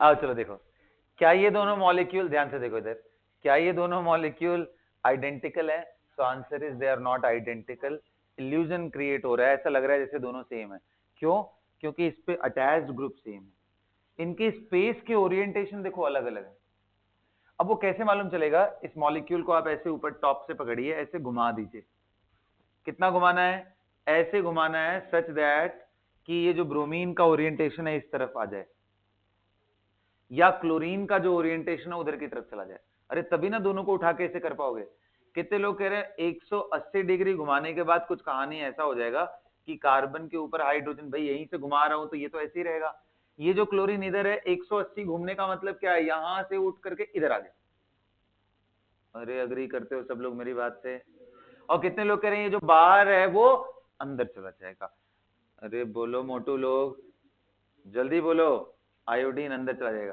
आओ चलो देखो, क्या ये दोनों मॉलिक्यूल, ध्यान से देखो इधर, क्या ये दोनों मॉलिक्यूल आइडेंटिकल है? So answer is they are not identical. Illusion create हो रहा है, ऐसा लग रहा है जैसे दोनों सेम है। क्यों? क्योंकि इस पे अटैच्ड ग्रुप सेम है, इनकी स्पेस के ओरिएंटेशन देखो अलग अलग है। अब वो कैसे मालूम चलेगा? इस मॉलिक्यूल को आप ऐसे ऊपर टॉप से पकड़िए, ऐसे घुमा दीजिए। कितना घुमाना है? ऐसे घुमाना है सच दैट कि ये जो ब्रोमीन का ओरिएंटेशन है इस तरफ आ जाए, या क्लोरीन का जो ओरिएंटेशन है उधर की तरफ चला जाए। अरे तभी ना दोनों को उठा के ऐसे कर पाओगे। कितने लोग कह रहे हैं 180 डिग्री घुमाने के बाद कुछ कहानी ऐसा हो जाएगा कि कार्बन के ऊपर हाइड्रोजन, भाई यहीं से घुमा रहा हूं तो ये तो ऐसे ही रहेगा। ये जो क्लोरीन इधर है, 180 घूमने का मतलब क्या है, यहां से उठ करके इधर आ गया। अरे अग्री करते हो सब लोग मेरी बात से? और कितने लोग कह रहे हैं ये जो बाहर है वो अंदर चला जाएगा? अरे बोलो मोटू लोग, जल्दी बोलो। आयोडीन अंदर चला जाएगा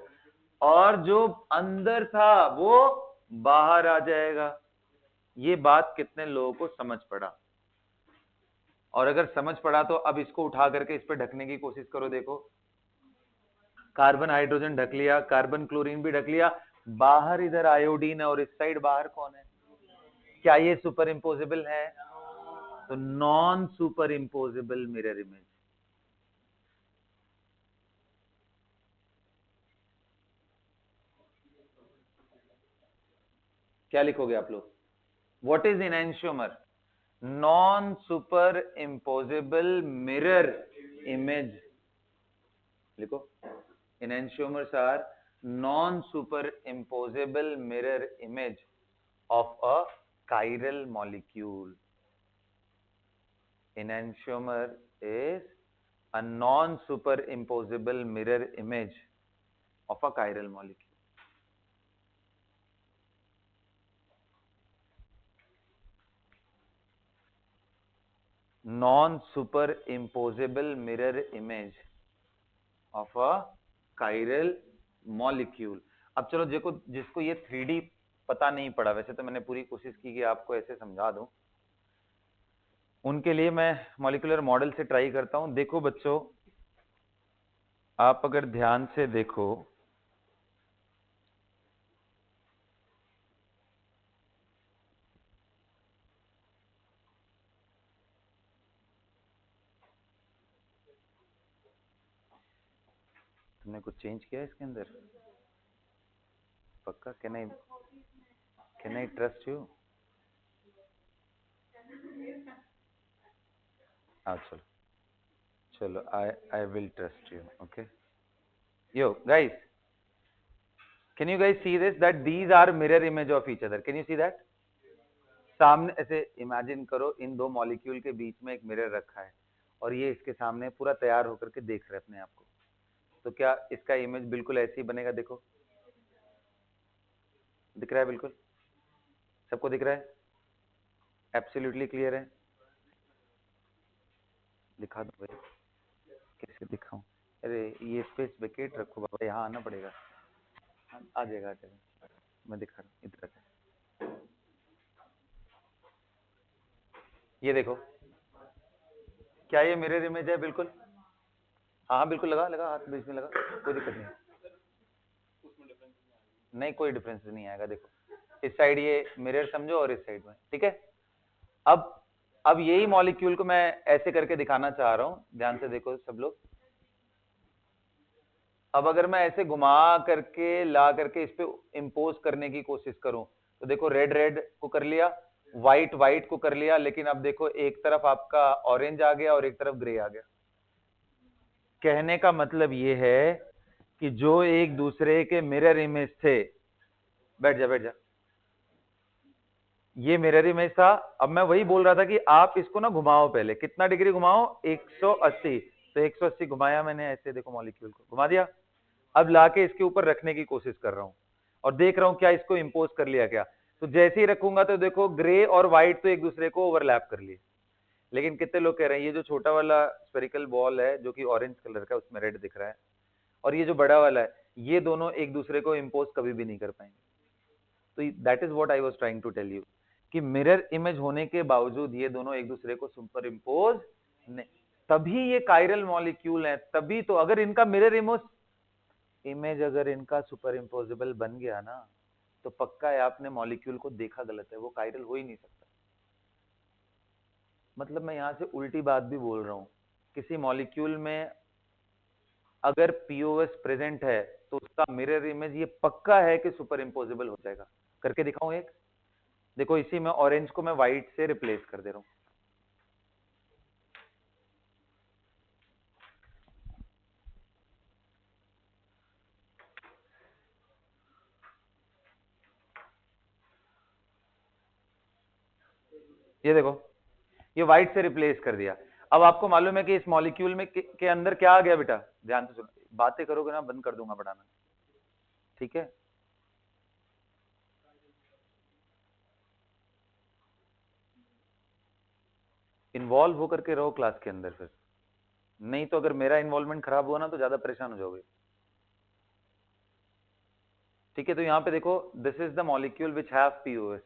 और जो अंदर था वो बाहर आ जाएगा। ये बात कितने लोगों को समझ पड़ा? और अगर समझ पड़ा तो अब इसको उठा करके इस पे ढकने की कोशिश करो। देखो कार्बन हाइड्रोजन ढक लिया, कार्बन क्लोरीन भी ढक लिया, बाहर इधर आयोडीन है और इस साइड बाहर कौन है? क्या ये सुपर इम्पोजेबल है? तो non super imposable mirror image. क्या लिखोगे आप लोग? What is enantiomer? Non super imposable mirror image. लिखो, enantiomers are non-superimposable mirror image of a chiral molecule. Enantiomer is a non-superimposable mirror image of a chiral molecule. Non super imposable mirror image of a chiral molecule. अब चलो देखो, जिसको ये 3D पता नहीं पड़ा, वैसे तो मैंने पूरी कोशिश की कि आपको ऐसे समझा दूं, उनके लिए मैं मॉलिक्यूलर मॉडल से ट्राई करता हूं। देखो बच्चों, आप अगर ध्यान से देखो, तुमने कुछ चेंज किया है इसके अंदर पक्का? Can I trust you? हाँ चलो चलो, I will trust you. Okay, yo guys, can you guys see this, that these are mirror image of each other? Can you see that? सामने ऐसे इमेजिन करो, इन दो मॉलिक्यूल के बीच में एक मिरर रखा है और ये इसके सामने पूरा तैयार होकर के देख रहे हैं अपने आप को। तो क्या इसका इमेज बिल्कुल ऐसे ही बनेगा? देखो, दिख रहा है? बिल्कुल सबको दिख रहा है? एब्सोल्युटली क्लियर है? दिखा दो भाई, कैसे दिखाऊं? अरे ये स्पेस वेकेट रखो बाबा, यहाँ आना पड़ेगा। आ जाएगा आ जाएगा, मैं दिखा रहा हूँ इधर से। ये देखो, क्या ये मिरर इमेज है? बिल्कुल। हाँ हाँ बिल्कुल, लगा लगा हाथ बीच में लगा, कोई दिक्कत नहीं। नहीं, कोई डिफरेंस नहीं आएगा। देखो, इस साइड ये मिरर समझो और इस साइड में, ठीक है? अब अब यही मॉलिक्यूल को मैं ऐसे करके दिखाना चाह रहा हूं, ध्यान से देखो सब लोग। अब अगर मैं ऐसे घुमा करके ला करके इस पे इंपोज करने की कोशिश करूं, तो देखो, रेड रेड को कर लिया, व्हाइट व्हाइट को कर लिया, लेकिन अब देखो एक तरफ आपका ऑरेंज आ गया और एक तरफ ग्रे आ गया। कहने का मतलब ये है कि जो एक दूसरे के मिरर इमेज थे, बैठ जा बैठ जा, ये मिरर इमेज था। अब मैं वही बोल रहा था कि आप इसको ना घुमाओ, पहले कितना डिग्री घुमाओ? 180। तो 180 घुमाया मैंने, ऐसे देखो मॉलिक्यूल को घुमा दिया। अब लाके इसके ऊपर रखने की कोशिश कर रहा हूं और देख रहा हूं क्या इसको इंपोज कर लिया क्या। तो जैसे ही रखूंगा तो देखो, ग्रे और व्हाइट तो एक दूसरे को ओवरलैप कर लिए। लेकिन कितने लोग कह रहे हैं ये जो छोटा वाला स्फेरिकल बॉल है जो कि ऑरेंज कलर का, उसमें रेड दिख रहा है, और ये जो बड़ा वाला है, ये दोनों एक दूसरे को इंपोज कभी भी नहीं कर पाएंगे। तो that is what I was trying to tell you, कि मिरर इमेज होने के बावजूद ये दोनों एक दूसरे को सुपर इंपोज नहीं, तभी ये कायरल मॉलिक्यूल है। तभी तो अगर इनका मिरर इमेज अगर इनका सुपर इम्पोजेबल बन गया ना, तो पक्का है आपने मॉलिक्यूल को देखा गलत है, वो कायरल हो ही नहीं सकता। मतलब मैं यहां से उल्टी बात भी बोल रहा हूं, किसी मॉलिक्यूल में अगर पीओएस प्रेजेंट है तो उसका मिरर इमेज ये पक्का है कि सुपर इम्पोजेबल हो जाएगा। करके दिखाऊं एक? देखो, इसी में ऑरेंज को मैं व्हाइट से रिप्लेस कर दे रहा हूं। ये देखो, ये व्हाइट से रिप्लेस कर दिया। अब आपको मालूम है कि इस मॉलिक्यूल में के अंदर क्या आ गया? बेटा ध्यान से सुनो, बातें करोगे ना बंद कर दूंगा बढ़ाना, ठीक है? इन्वॉल्व होकर के रहो क्लास के अंदर, फिर नहीं तो अगर मेरा इन्वॉल्वमेंट खराब हुआ ना तो ज्यादा परेशान हो जाओगे, ठीक है? तो यहाँ पे देखो, this is the molecule which have POS.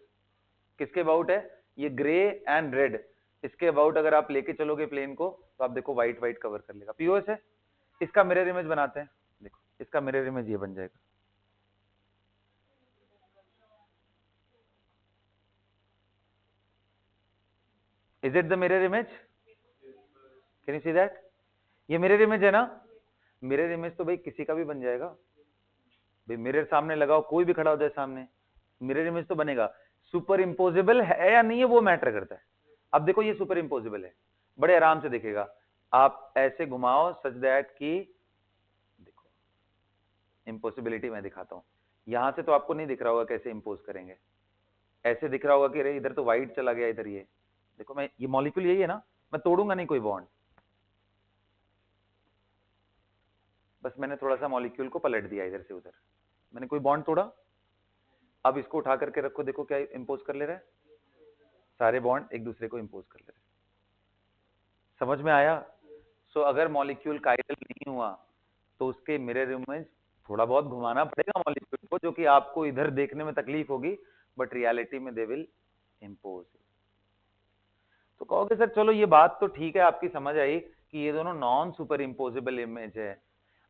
किसके अबाउट है? ये ग्रे एंड रेड, इसके अबाउट अगर आप लेके चलोगे प्लेन को, तो आप देखो व्हाइट व्हाइट कवर कर लेगा, पीओएस है। इसका मिरर इमेज बनाते हैं, देखो इसका मिरर इमेज ये बन जाएगा। Is it the mirror image? Can you see that? ये मिरर इमेज है ना? मिरर इमेज तो भाई किसी का भी बन जाएगा भाई, मिरर सामने लगाओ, कोई भी खड़ा हो जाए सामने, मिरर इमेज तो बनेगा। सुपर इम्पोजेबल है या नहीं है वो मैटर करता है। अब देखो, ये सुपर इम्पोजेबल है, बड़े आराम से दिखेगा। आप ऐसे घुमाओ सच दैट कि देखो, इम्पॉसिबिलिटी मैं दिखाता हूं। यहां से तो आपको नहीं दिख रहा होगा कैसे इंपोज करेंगे, ऐसे दिख रहा होगा कि अरे इधर तो व्हाइट चला गया, इधर ये देखो, मैं ये मॉलिक्यूल यही है ना, मैं तोड़ूंगा नहीं कोई बॉन्ड, बस मैंने थोड़ा सा मॉलिक्यूल को पलट दिया इधर से उधर, मैंने कोई बॉन्ड तोड़ा। अब इसको उठा करके रखो, देखो क्या इंपोज कर ले रहा है, सारे बॉन्ड एक दूसरे को इंपोज कर ले रहे हैं। समझ में आया? सो अगर मॉलिक्यूल कायरल नहीं हुआ तो उसके मिरर इमेज थोड़ा बहुत घुमाना पड़ेगा मॉलिक्यूल को, जो कि आपको इधर देखने में तकलीफ होगी, बट रियलिटी में दे विल इम्पोज। तो कहोगे सर चलो ये बात तो ठीक है, आपकी समझ आई कि ये दोनों नॉन सुपर इम्पोजेबल इमेज है,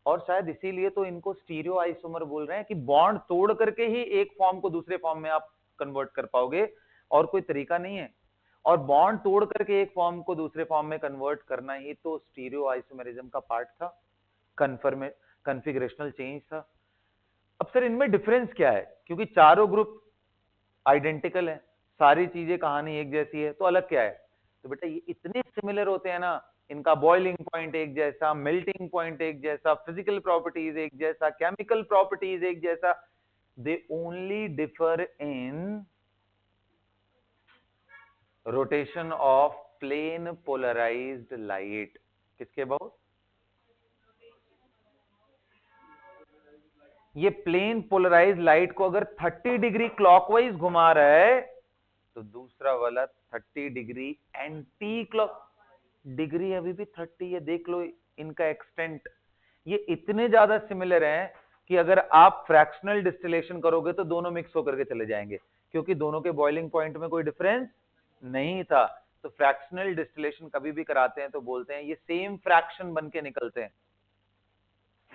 और शायद इसीलिए तो इनको स्टीरियो आइसोमर बोल रहे हैं कि बॉन्ड तोड़ करके ही एक फॉर्म को दूसरे फॉर्म में आप कन्वर्ट कर पाओगे, और कोई तरीका नहीं है। और बॉन्ड तोड़ करके एक फॉर्म को दूसरे फॉर्म में कन्वर्ट करना ही तो स्टीरियो आइसोमेरिज्म का पार्ट था, कन्फिगरेशनल चेंज था। अब सर इनमें डिफरेंस क्या है? क्योंकि चारों ग्रुप आइडेंटिकल है, सारी चीजें कहानी एक जैसी है, तो अलग क्या है? तो बेटा ये इतने सिमिलर होते हैं ना, इनका बॉइलिंग पॉइंट एक जैसा, मेल्टिंग पॉइंट एक जैसा, फिजिकल प्रॉपर्टीज एक जैसा, केमिकल प्रॉपर्टीज एक जैसा, they only differ in rotation of plane polarised light. किसके बहुत? ये प्लेन पोलराइज्ड लाइट को अगर 30 डिग्री क्लॉकवाइज घुमा रहा है तो दूसरा वाला 30 डिग्री एंटी क्लॉक। डिग्री अभी भी 30 है, देख लो इनका एक्सटेंट। ये इतने ज्यादा सिमिलर हैं कि अगर आप फ्रैक्शनल डिस्टिलेशन करोगे तो दोनों मिक्स होकर के चले जाएंगे, क्योंकि दोनों के बॉइलिंग पॉइंट में कोई डिफरेंस नहीं था। तो फ्रैक्शनल डिस्टिलेशन कभी भी कराते हैं तो बोलते हैं ये सेम फ्रैक्शन बन के निकलते हैं।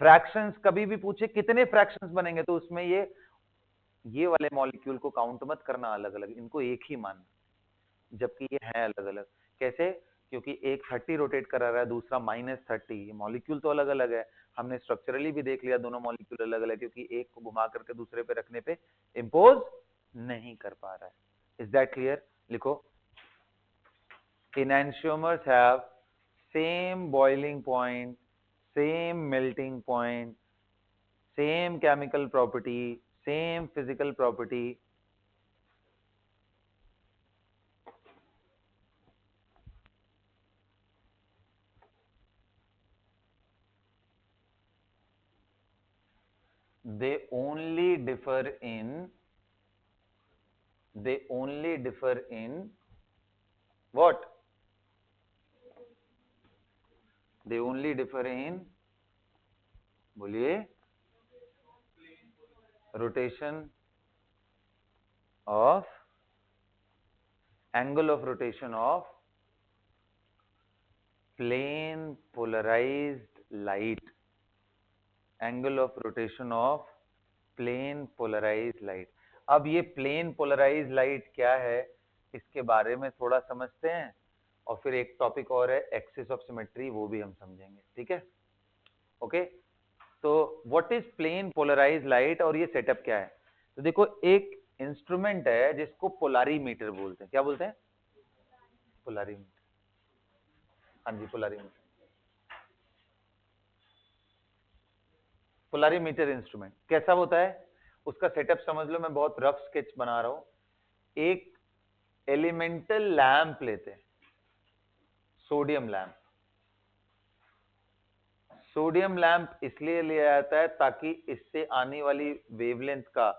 फ्रैक्शंस कभी भी पूछे कितने फ्रैक्शंस बनेंगे तो उसमें ये वाले मॉलिक्यूल को काउंट मत करना अलग अलग, इनको एक ही मानना, जबकि ये है अलग अलग। कैसे? क्योंकि एक 30 रोटेट करा रहा है, दूसरा -30, मॉलिक्यूल तो अलग अलग है। हमने स्ट्रक्चरली भी देख लिया दोनों मॉलिक्यूल अलग अलग, क्योंकि एक को घुमा करके दूसरे पे रखने पे इंपोज नहीं कर पा रहा है। Is that clear? लिखो, enantiomers have same boiling point, same melting point, same chemical property, same physical property. They only differ in what? They only differ in, बोलिए, rotation of, angle of rotation of plane polarized light, angle of rotation of plane polarise light. अब ये प्लेन पोलराइज लाइट क्या है, इसके बारे में थोड़ा समझते हैं, और फिर एक टॉपिक और है एक्सिस ऑफ सिमेट्री, वो भी हम समझेंगे। ठीक है, ओके। तो what is plane polarise light और ये सेटअप क्या है? तो देखो, एक इंस्ट्रूमेंट है जिसको पोलारीमीटर बोलते हैं। क्या बोलते हैं? पोलारीमीटर। हाँ जी, पोलारीमीटर। पोलारीमीटर इंस्ट्रूमेंट कैसा होता है, उसका सेटअप समझ लो। मैं बहुत रफ स्केच बना रहा हूं। एक एलिमेंटल लैंप लेते हैं, सोडियम लैंप। सोडियम लैंप इसलिए लिया जाता है ताकि इससे आने वाली वेवलेंथ का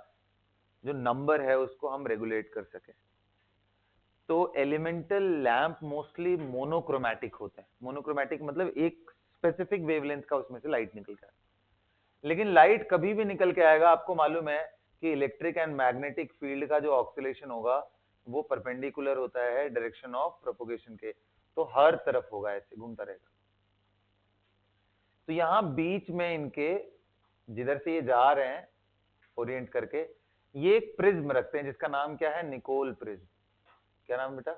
जो नंबर है उसको हम रेगुलेट कर सके। तो एलिमेंटल लैंप मोस्टली मोनोक्रोमैटिक होते हैं। मोनोक्रोमैटिक मतलब एक स्पेसिफिक वेवलेंथ का उसमें से लाइट निकलता है। लेकिन लाइट कभी भी निकल के आएगा, आपको मालूम है कि इलेक्ट्रिक एंड मैग्नेटिक फील्ड का जो ऑक्सीलेशन होगा वो परपेंडिकुलर होता है डायरेक्शन ऑफ प्रोपोगेशन के, तो हर तरफ होगा, ऐसे घूमता रहेगा। तो यहां बीच में इनके, जिधर से ये जा रहे हैं ओरिएंट करके, ये एक प्रिज्म रखते हैं जिसका नाम क्या है? Nicol prism. क्या नाम बेटा?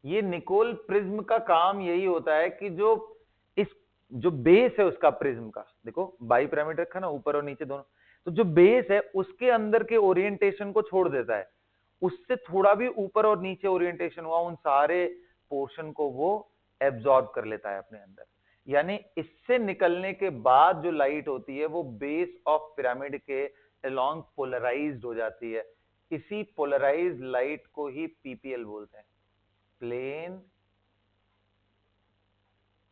ये निकोल प्रिज्म का काम यही होता है कि इस जो बेस है उसका, प्रिज्म का देखो बाई पिरामिड रखा ना, ऊपर और नीचे दोनों, तो जो बेस है उसके अंदर के ओरिएंटेशन को छोड़ देता है। उससे थोड़ा भी ऊपर और नीचे ओरिएंटेशन हुआ, उन सारे पोर्शन को वो एब्जॉर्ब कर लेता है अपने अंदर। यानी इससे निकलने के बाद जो लाइट होती है वो बेस ऑफ पिरामिड के अलोंग पोलराइज्ड हो जाती है। इसी पोलराइज्ड लाइट को ही पीपीएल बोलते हैं, प्लेन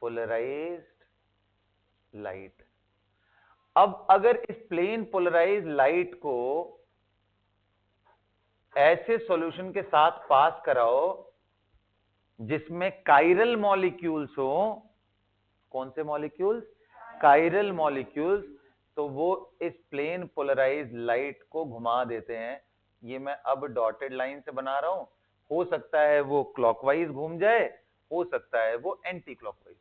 पोलराइज्ड लाइट। अब अगर इस प्लेन पोलराइज्ड लाइट को ऐसे सॉल्यूशन के साथ पास कराओ जिसमें काइरल मॉलिक्यूल्स हो। कौन से मॉलिक्यूल्स? Chiral molecules. तो वो इस प्लेन पोलराइज्ड लाइट को घुमा देते हैं। ये मैं अब डॉटेड लाइन से बना रहा हूं। हो सकता है वो क्लॉकवाइज घूम जाए, हो सकता है वो एंटी क्लॉकवाइज।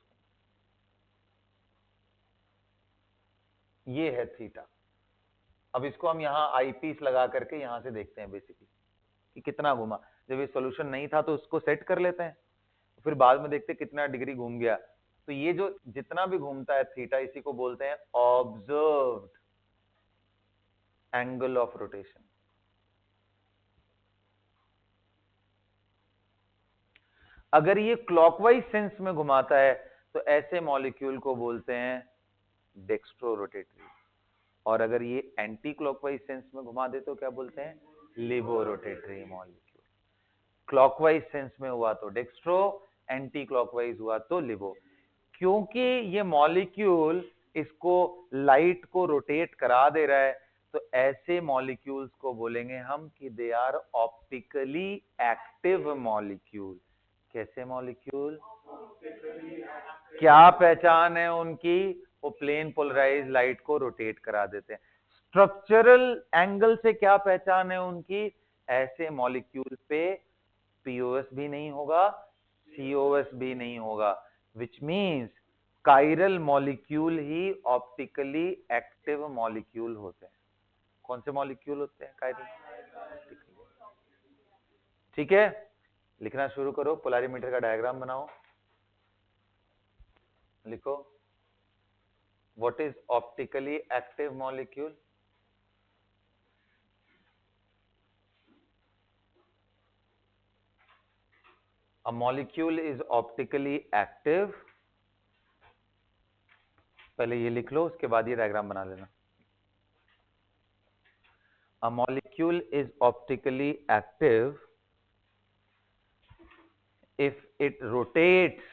ये है थीटा। अब इसको हम यहाँ आई पीस लगा करके यहां से देखते हैं बेसिकली कि कितना घूमा। जब ये सॉल्यूशन नहीं था तो उसको सेट कर लेते हैं, फिर बाद में देखते हैं कितना डिग्री घूम गया। तो ये जो जितना भी घूमता है थीटा, इसी को बोलते हैं ऑब्जर्व्ड एंगल ऑफ रोटेशन। अगर ये क्लॉकवाइज सेंस में घुमाता है तो ऐसे मॉलिक्यूल को बोलते हैं डेक्स्ट्रो रोटेटरी, और अगर ये एंटी क्लॉकवाइज सेंस में घुमा दे तो क्या बोलते हैं? लिबो रोटेटरी मॉलिक्यूल। क्लॉकवाइज सेंस में हुआ तो डेक्स्ट्रो, एंटी क्लॉकवाइज हुआ तो लिबो। क्योंकि ये मॉलिक्यूल इसको लाइट को रोटेट करा दे रहा है, तो ऐसे मॉलिक्यूल्स को बोलेंगे हम कि they are optically active molecule. कैसे मॉलिक्यूल? क्या पहचान है उनकी? वो प्लेन पोलराइज लाइट को रोटेट करा देते हैं। स्ट्रक्चरल एंगल से क्या पहचान है उनकी? ऐसे मॉलिक्यूल पे पीओएस भी नहीं होगा, सीओएस भी नहीं होगा, which means chiral molecule he optically active molecule होते हैं। कौन से मॉलिक्यूल होते हैं काइरल? ठीक है, लिखना शुरू करो। पोलैरिमीटर का डायग्राम बनाओ। लिखो, what is optically active molecule? A molecule is optically active। पहले ये लिख लो, उसके बाद ये डायग्राम बना लेना। A molecule is optically active if it rotates,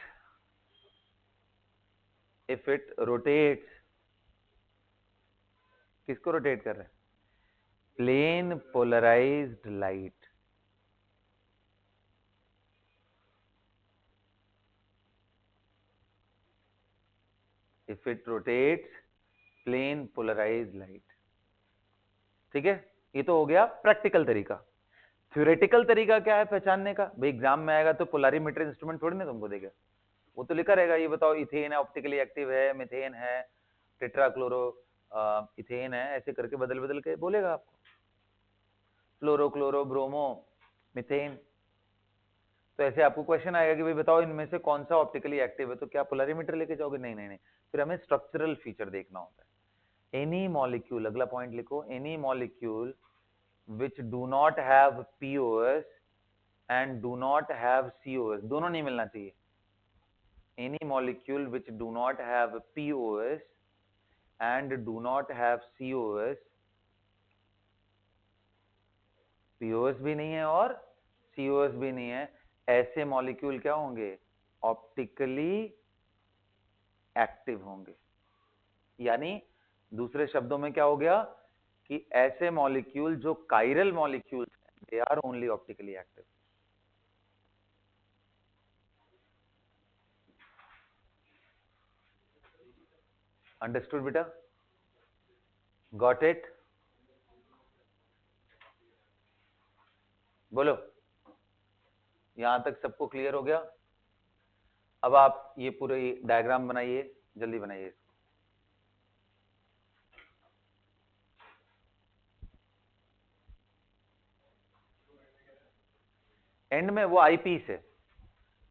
किसको रोटेट कर रहे हैं? Plane polarised light. If it rotates plane polarised light. ठीक है, ये तो हो गया प्रैक्टिकल तरीका। थ्योरेटिकल तरीका क्या है पहचानने का? भाई एग्जाम में आएगा तो पोलैरिमीटर इंस्ट्रूमेंट थोड़ी ना तुमको देगा, वो तो लिखा रहेगा, ये बताओ इथेन है ऑप्टिकली एक्टिव है, मिथेन है, टेट्राक्लोरो इथेन है, ऐसे करके बदल बदल के बोलेगा आपको। Fluoro chloro bromo methane. तो ऐसे आपको क्वेश्चन आएगा कि भाई बताओ इनमें से कौन सा ऑप्टिकली एक्टिव है, तो क्या पोलैरिमीटर लेके जाओगे? नहीं नहीं नहीं, फिर हमें स्ट्रक्चरल फीचर देखना होता है। एनी मॉलिक्यूल, अगला पॉइंट लिखो, any molecule which do not have POS and do not have COS, दोनों नहीं मिलना चाहिए। any molecule which do not have POS and do not have COS, POS भी नहीं है और COS भी नहीं है, ऐसे मॉलिक्यूल क्या होंगे? ऑप्टिकली एक्टिव होंगे। यानी दूसरे शब्दों में क्या हो गया कि ऐसे मॉलिक्यूल जो chiral molecule they are only optically active. Understood बेटा? Got it? बोलो, यहां तक सबको क्लियर हो गया? अब आप ये पूरे डायग्राम बनाइए, जल्दी बनाइए। एंड में वो आई पीस है,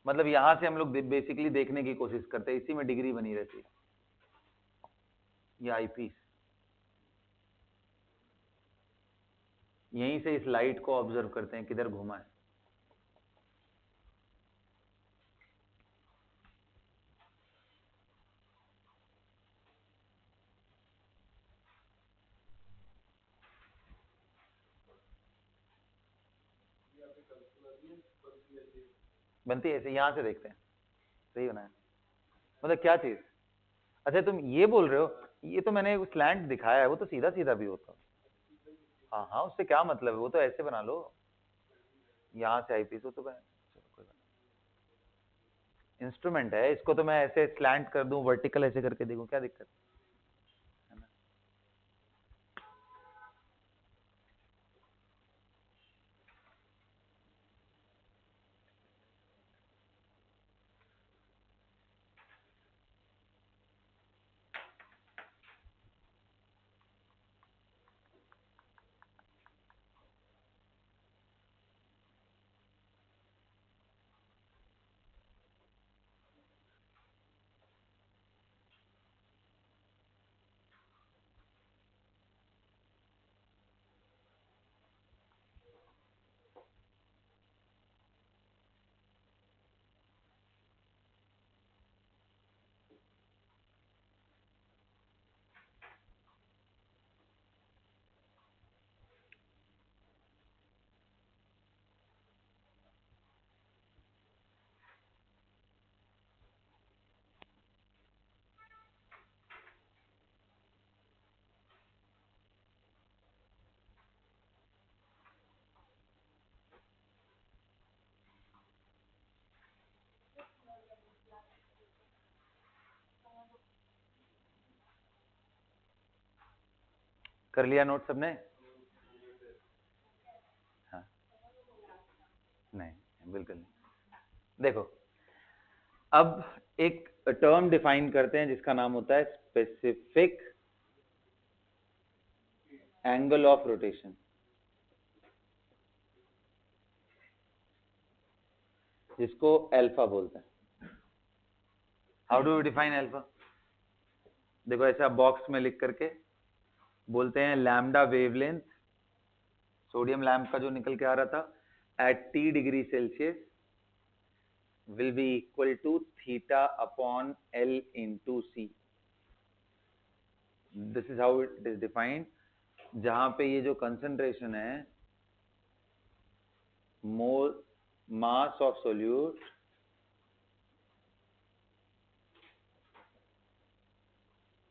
मतलब यहां से हम लोग बेसिकली देखने की कोशिश करते हैं, इसी में डिग्री बनी रहती है। ये आई पीस, यहीं से इस लाइट को ऑब्जर्व करते हैं किधर घूमा है। बनती है ऐसे, यहां से देखते हैं। सही बनाया, मतलब क्या चीज? अच्छा तुम ये बोल रहे हो, ये तो मैंने स्लैंट दिखाया है, वो तो सीधा सीधा भी होता। हाँ हाँ, उससे क्या मतलब है, वो तो ऐसे बना लो, यहां से आई पीस हो तो चलो कोई बात इंस्ट्रूमेंट है, इसको तो मैं ऐसे स्लैंट कर दूं, वर्टिकल ऐसे करके देखूं, क्या दिक्कत है ना? कर लिया नोट सबने? हाँ, नहीं बिल्कुल नहीं। देखो, अब एक टर्म डिफाइन करते हैं जिसका नाम होता है स्पेसिफिक एंगल ऑफ रोटेशन, जिसको अल्फा बोलते हैं। How do we define alpha? देखो ऐसा बॉक्स में लिख करके बोलते हैं लैम्डा वेवलेंथ, सोडियम लैम्प का जो निकल के आ रहा था at T degree Celsius will be equal to theta upon L into C. This is how it is defined. जहां पे ये जो concentration है, मोल mass of solute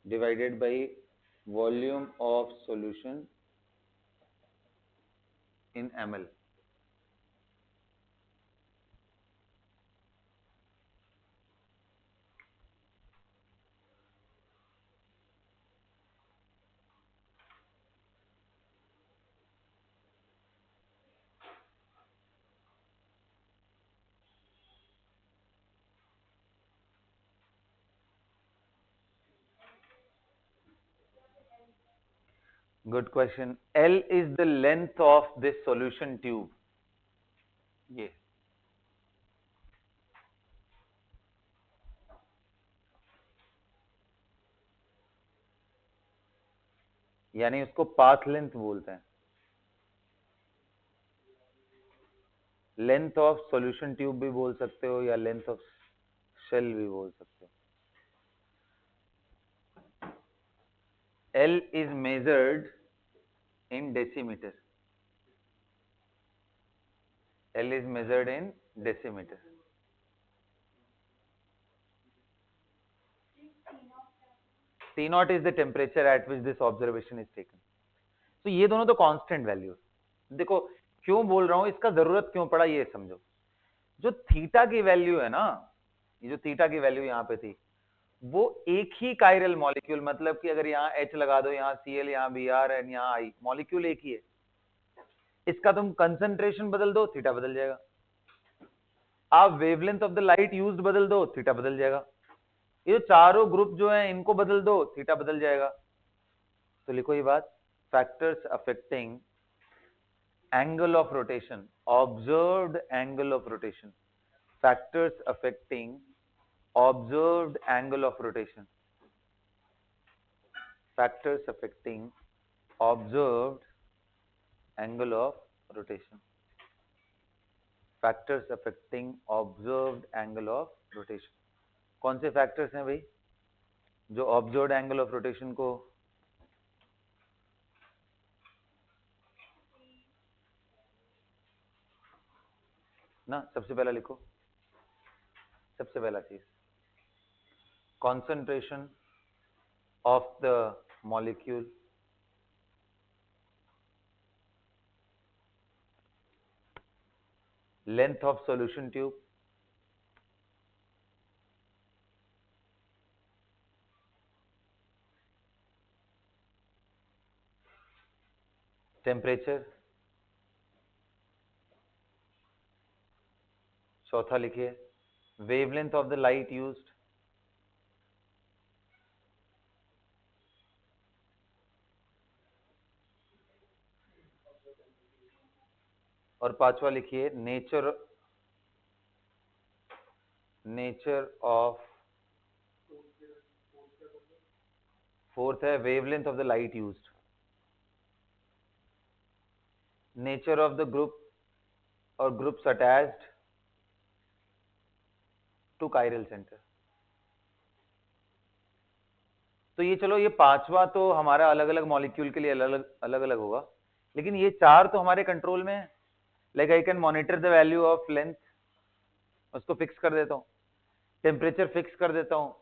divided by volume of solution in ml. Good question. L is the length of this solution tube. ये यानी उसको पाथ लेंथ बोलते हैं। लेंथ ऑफ सॉल्यूशन ट्यूब भी बोल सकते हो या लेंथ ऑफ शेल भी बोल सकते हो। L is measured in decimeter. L is measured in decimeter. T naught is the temperature at which this observation is taken. तो ये दोनों तो कांस्टेंट वैल्यू। देखो क्यों बोल रहा हूं, इसका जरूरत क्यों पड़ा ये समझो। जो थीटा की वैल्यू है ना, ये जो थीटा की वैल्यू यहाँ पे थी, वो एक ही कायरल मॉलिक्यूल, मतलब कि अगर यहाँ H लगा दो, यहाँ Cl, यहाँ Br एंड यहाँ I, मॉलिक्यूल एक ही है। इसका तुम कंसंट्रेशन बदल दो, थीटा बदल जाएगा। आप wavelength of the light used बदल दो, थीटा बदल जाएगा। ये चारों ग्रुप जो है इनको बदल दो, थीटा बदल जाएगा। तो लिखो ये बात, factors affecting angle of rotation, observed angle of rotation, factors affecting observed angle of rotation, factors affecting observed angle of rotation, factors affecting observed angle of rotation. कौन से फैक्टर्स हैं भाई जो ऑब्जर्व्ड एंगल ऑफ रोटेशन को ना, सबसे पहला लिखो, सबसे पहला चीज concentration of the molecule, length of solution tube, temperature, चौथा लिखिए wavelength of the light used, और पांचवा लिखिए नेचर ऑफ, फोर्थ है wavelength of the light used, nature of the group और groups attached to chiral centre. तो ये चलो, ये पांचवा तो हमारा अलग अलग मॉलिक्यूल के लिए अलग अलग होगा, लेकिन ये चार तो हमारे कंट्रोल में है। Like I can monitor the value of length, उसको फिक्स कर देता हूँ, टेम्परेचर फिक्स कर देता हूँ,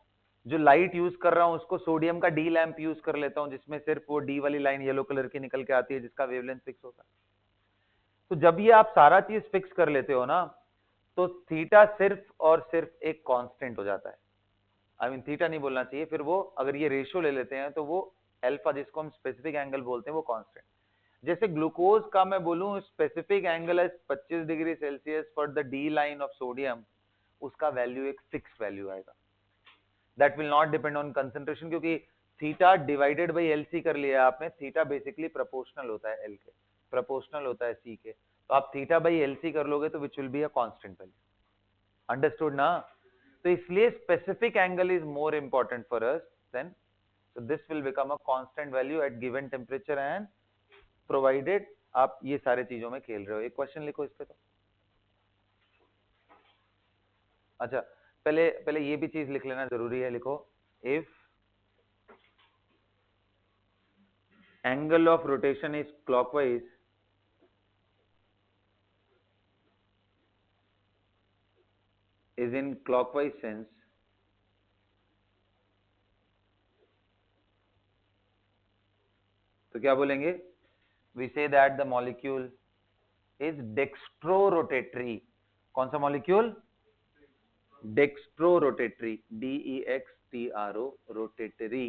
जो लाइट यूज कर रहा हूँ उसको सोडियम का डी लैंप यूज कर लेता हूँ, जिसमें सिर्फ वो डी वाली लाइन येलो कलर की निकल के आती है, जिसका वेवलेंथ फिक्स होता है। तो जब ये आप सारा चीज फिक्स कर लेते हो ना, तो थीटा सिर्फ और सिर्फ एक कांस्टेंट हो जाता है। आई मीन थीटा नहीं बोलना चाहिए, फिर वो अगर ये रेशियो ले लेते हैं तो वो अल्फा, जिसको हम स्पेसिफिक एंगल बोलते हैं, वो कांस्टेंट। जैसे ग्लूकोज का मैं बोलूं स्पेसिफिक एंगल है 25 degree Celsius for the D line of sodium, उसका वैल्यू एक फिक्स वैल्यू आएगा, that will not depend on concentration, क्योंकि theta divided by L C कर लिया आपने। थीटा बेसिकली प्रोपोर्शनल होता है एल के, प्रोपोर्शनल होता है सी के, तो आप थीटा बाई एल सी कर लोगे तो which will be a constant value. Understood ना? तो इसलिए specific angle is more important for us then, so this will become a constant value at given temperature and provided आप ये सारे चीजों में खेल रहे हो। एक क्वेश्चन लिखो इस पे तो। अच्छा, पहले पहले ये भी चीज लिख लेना जरूरी है, लिखो if angle of rotation is clockwise is in clockwise sense, तो क्या बोलेंगे? We say that the molecule is dextrorotatory। कौन सा मॉलिक्यूल? डेक्स्ट्रोरोटेटरी, DEXTRO रोटेटरी,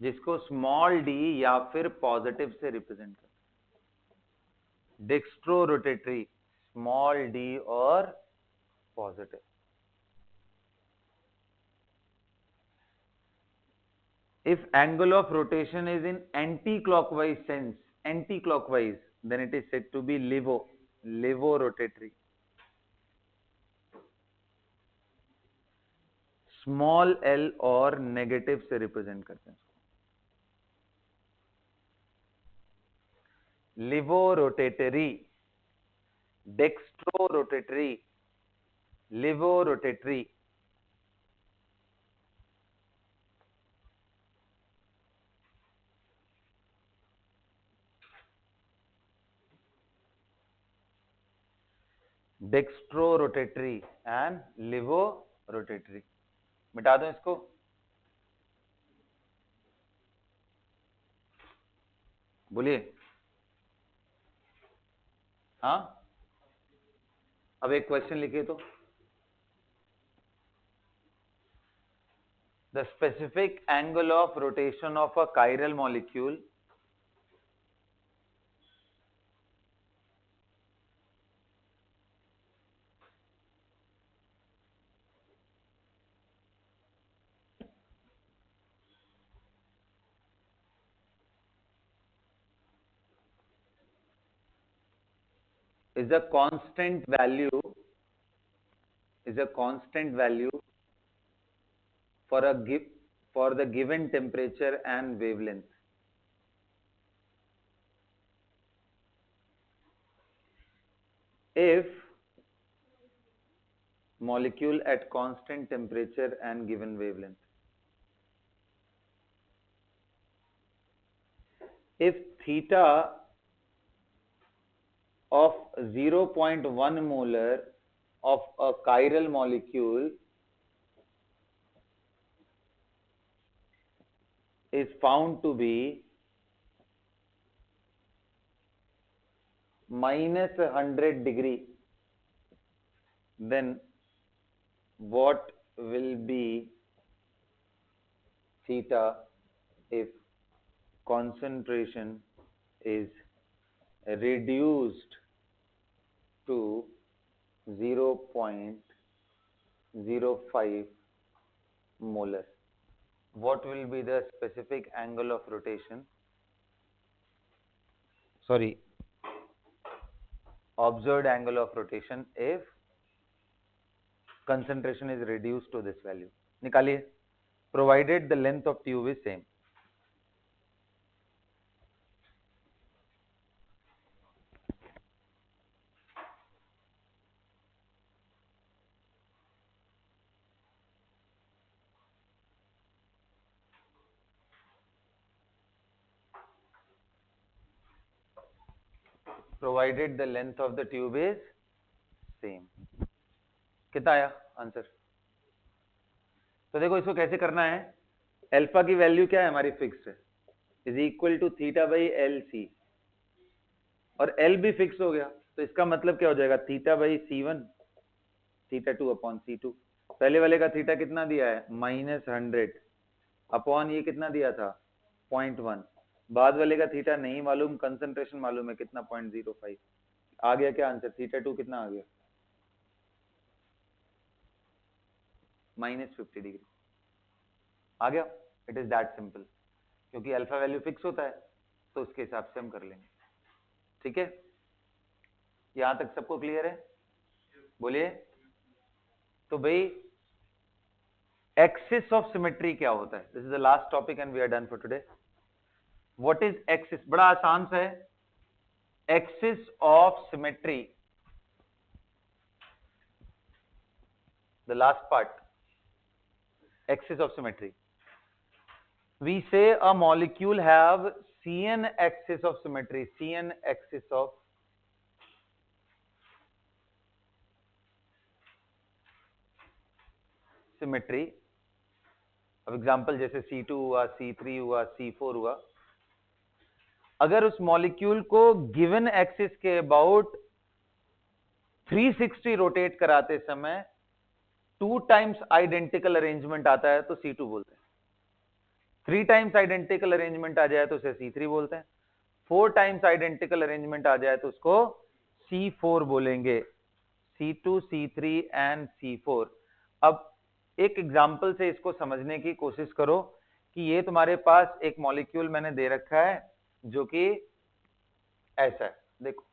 जिसको स्मॉल डी या फिर पॉजिटिव से रिप्रेजेंट करते हैं। डेक्स्ट्रोरोटेटरी, स्मॉल डी और positive. If angle of rotation is in anti-clockwise sense, anti-clockwise, then it is said to be levorotatory। Small L और नेगेटिव से रिप्रेजेंट करते हैं इसको, लिवोरोटेटरी, डेक्स्ट्रोरोटेटरी, लिवोरोटेटरी। Dextrorotatory and लिवोरोटेटरी। मिटा दो इसको, बोलिए। हाँ, अब एक क्वेश्चन लिखिए तो। The specific angle of rotation of a chiral molecule is a constant value, for for the given temperature and wavelength। If molecule at constant temperature and given wavelength, if theta of 0.1 molar of a chiral molecule is found to be minus 100 degree, then what will be theta if concentration is reduced to 0.05 molar, what will be the specific angle of rotation? Sorry, observed angle of rotation if concentration is reduced to this value. निकालिए, provided the length of tube is same. Provided the length of the tube is same. कितना आया आंसर? तो देखो इसको कैसे करना है, अल्फा की वैल्यू क्या है हमारी फिक्स है, is equal to theta by L C, और एल भी फिक्स हो गया, तो इसका मतलब क्या हो जाएगा, theta by C one theta two upon C two. पहले वाले का थीटा कितना दिया है -100 अपॉन ये कितना दिया था 0.1, बाद वाले का थीटा नहीं मालूम, कंसंट्रेशन मालूम है कितना 0.05, आ गया क्या आंसर, थीटा टू कितना आ गया -50 डिग्री आ गया। इट इज दैट सिंपल, क्योंकि अल्फा वैल्यू फिक्स होता है तो उसके हिसाब से हम कर लेंगे। ठीक है, यहां तक सबको क्लियर है, बोलिए। तो भाई एक्सिस ऑफ सिमेट्री क्या होता है, this is the last topic and we are done for today. What is axis, बड़ा आसान सा है, axis of symmetry, the last part, axis of symmetry. We say a molecule have Cn axis of symmetry, Cn axis of symmetry. अब एग्जांपल जैसे C2 हुआ, C3 हुआ, C4 हुआ, अगर उस मॉलिक्यूल को गिवन एक्सिस के अबाउट 360 रोटेट कराते समय 2 टाइम्स आइडेंटिकल अरेंजमेंट आता है तो C2 बोलते हैं, 3 टाइम्स आइडेंटिकल अरेंजमेंट आ जाए तो उसे C3 बोलते हैं, 4 टाइम्स आइडेंटिकल अरेंजमेंट आ जाए तो उसको C4 बोलेंगे, C2, C3 एंड C4। अब एक एग्जांपल से इसको समझने की कोशिश करो कि ये तुम्हारे पास एक मॉलिक्यूल मैंने दे रखा है जो कि ऐसा है, देखो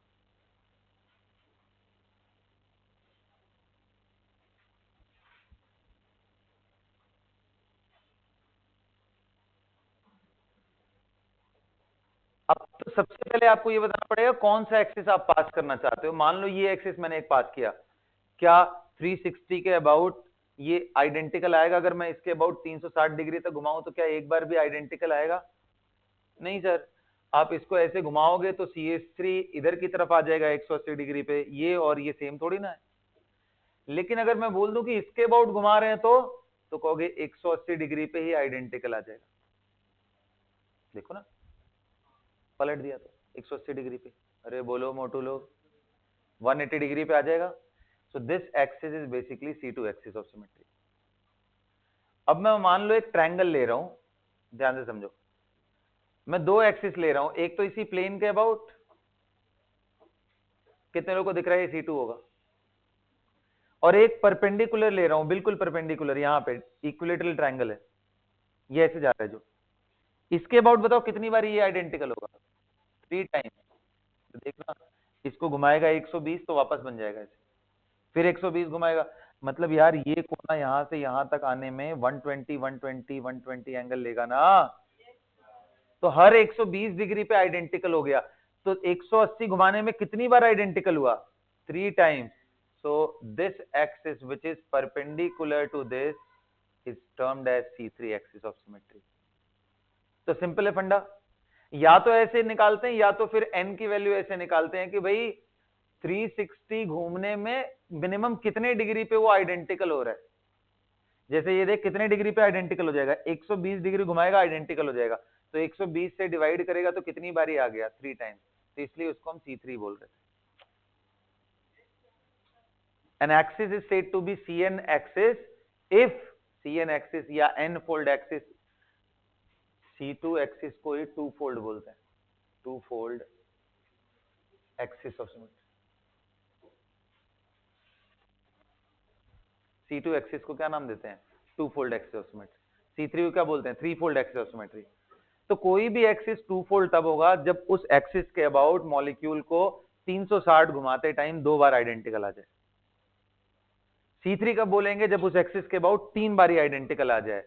अब तो सबसे पहले आपको ये बताना पड़ेगा कौन सा एक्सिस आप पास करना चाहते हो। मान लो ये एक्सिस मैंने एक पास किया, क्या 360 के अबाउट ये आइडेंटिकल आएगा? अगर मैं इसके अबाउट 360 डिग्री तक घुमाऊं तो क्या एक बार भी आइडेंटिकल आएगा? नहीं सर, आप इसको ऐसे घुमाओगे तो CH3 इधर की तरफ आ जाएगा 180 डिग्री पे, ये और ये सेम थोड़ी ना है। लेकिन अगर मैं बोल दूं कि इसके अबाउट घुमा रहे हैं तो कहोगे 180 डिग्री पे ही आइडेंटिकल आ जाएगा। देखो ना, पलट दिया तो 180 डिग्री पे, अरे बोलो मोटू लोग, 180 डिग्री पे आ जाएगा। सो this axis is basically C2 axis of symmetry. अब मैं मान लो एक ट्रायंगल ले रहा हूं, ध्यान से समझो, मैं 2 एक्सिस ले रहा हूं, एक तो इसी प्लेन के अबाउट, कितने लोगों को दिख रहा है ये C2 होगा, और एक परपेंडिकुलर ले रहा हूं, बिल्कुल परपेंडिकुलर, यहां पे इक्विलेटरल ट्रायंगल है, ये ऐसे जा रहा है जो, इसके अबाउट बताओ कितनी बार ये आइडेंटिकल होगा? 3 टाइम्स। तो देखना, इसको घुमाएगा 120 तो वापस बन जाएगा ऐसे, फिर 120 घुमाएगा, मतलब यार ये कोना यहां से यहां तक आने में 120 120 120 एंगल लेगा ना, तो हर 120 डिग्री पे आइडेंटिकल हो गया, तो 180 घुमाने में कितनी बार आइडेंटिकल हुआ? 3 times. So this axis which is perpendicular to this is termed as C3 axis of symmetry. तो सिंपल है फंडा, या तो ऐसे निकालते हैं या तो फिर n की वैल्यू ऐसे निकालते हैं कि भाई 360 घूमने में मिनिमम कितने डिग्री पे वो आइडेंटिकल हो रहा है। जैसे ये देख कितने डिग्री पे आइडेंटिकल हो जाएगा, 120 डिग्री घुमाएगा आइडेंटिकल हो जाएगा, तो 120 से डिवाइड करेगा तो कितनी बारी आ गया? 3 टाइम्स, तो इसलिए उसको हम C3 बोल रहे थे। An axis is said to be Cn axis if Cn axis या n fold axis C2 axis को ही टू फोल्ड बोलते हैं, two fold axis of symmetry. C2 axis को क्या नाम देते हैं? Two fold axis of symmetry. C3 को क्या बोलते हैं? Three fold axis of symmetry. तो कोई भी एक्सिस टू फोल्ड तब होगा जब उस एक्सिस के अबाउट मॉलिक्यूल को 360 घुमाते टाइम 2 बार आइडेंटिकल आ जाए। C3 कब बोलेंगे? जब उस एक्सिस के अबाउट 3 बारी आइडेंटिकल आ जाए।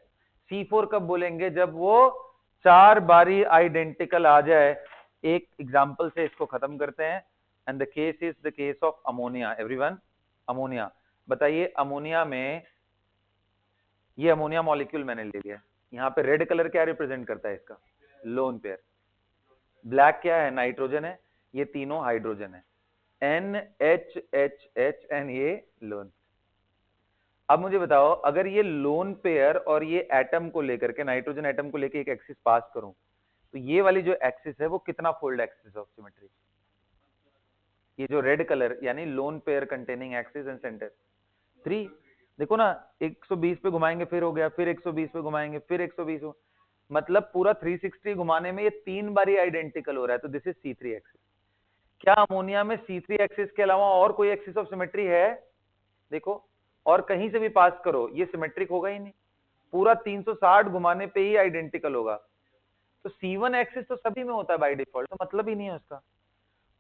C4 कब बोलेंगे? जब वो 4 बारी आइडेंटिकल आ जाए। एक एग्जांपल से इसको खत्म करते हैं। And the case is the case of ammonia. Everyone, ammonia बताइए, अमोनिया में ये अमोनिया मॉलिक्यूल मैंने ले लिया, यहाँ पे रेड कलर क्या रिप्रेजेंट करता है? इसका लोन पेयर। ब्लैक क्या है? नाइट्रोजन है। ये तीनों हाइड्रोजन है, NHHH, एंड ये लोन। अब मुझे बताओ, अगर ये लोन पेयर और ये एटम को लेकर के, नाइट्रोजन एटम को लेकर एक एक्सिस पास करूं, तो ये वाली जो एक्सिस है वो कितना फोल्ड एक्सिस ऑफ सिमेट्री? ये जो रेड कलर यानी lone pair containing axis and centre 3। देखो ना, 120 पे घुमाएंगे फिर हो गया, फिर 120 पे घुमाएंगे फिर 120 हो, मतलब पूरा 360 घुमाने में ये 3 बारी आइडेंटिकल हो रहा है। तो दिस इज C3 एक्सिस। क्या अमोनिया में C3 एक्सिस के अलावा और कोई एक्सिस ऑफ सिमेट्री है? देखो, और कहीं से भी पास करो ये सिमेट्रिक होगा ही नहीं, पूरा 360 घुमाने पे ही आइडेंटिकल होगा। तो C1 एक्सिस तो सभी में होता है बाय डिफॉल्ट, तो मतलब ही नहीं है उसका।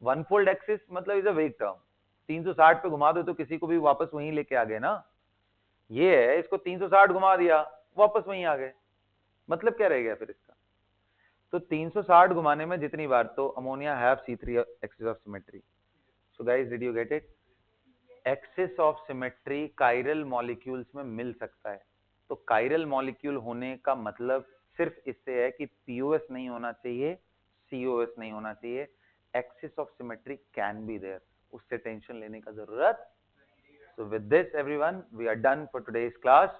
वन फोल्ड एक्सिस मतलब इज अ वेग टर्म, 360 पे घुमा दो तो किसी को भी वापस वहीं लेके आ गए ना। ये है, इसको 360 घुमा दिया वापस वहीं आ गए, मतलब क्या रह गया फिर इसका? तो 360 घुमाने में जितनी बार, तो ammonia have C3 axis of symmetry. So guys, did you get it? Axis of symmetry chiral molecules में मिल सकता है। तो काइरल मॉलिक्यूल होने का मतलब सिर्फ इससे है कि POS नहीं होना चाहिए, COS नहीं होना चाहिए। Axis of symmetry can be there, उससे टेंशन लेने का जरूरत। So with this everyone, we are done for today's class.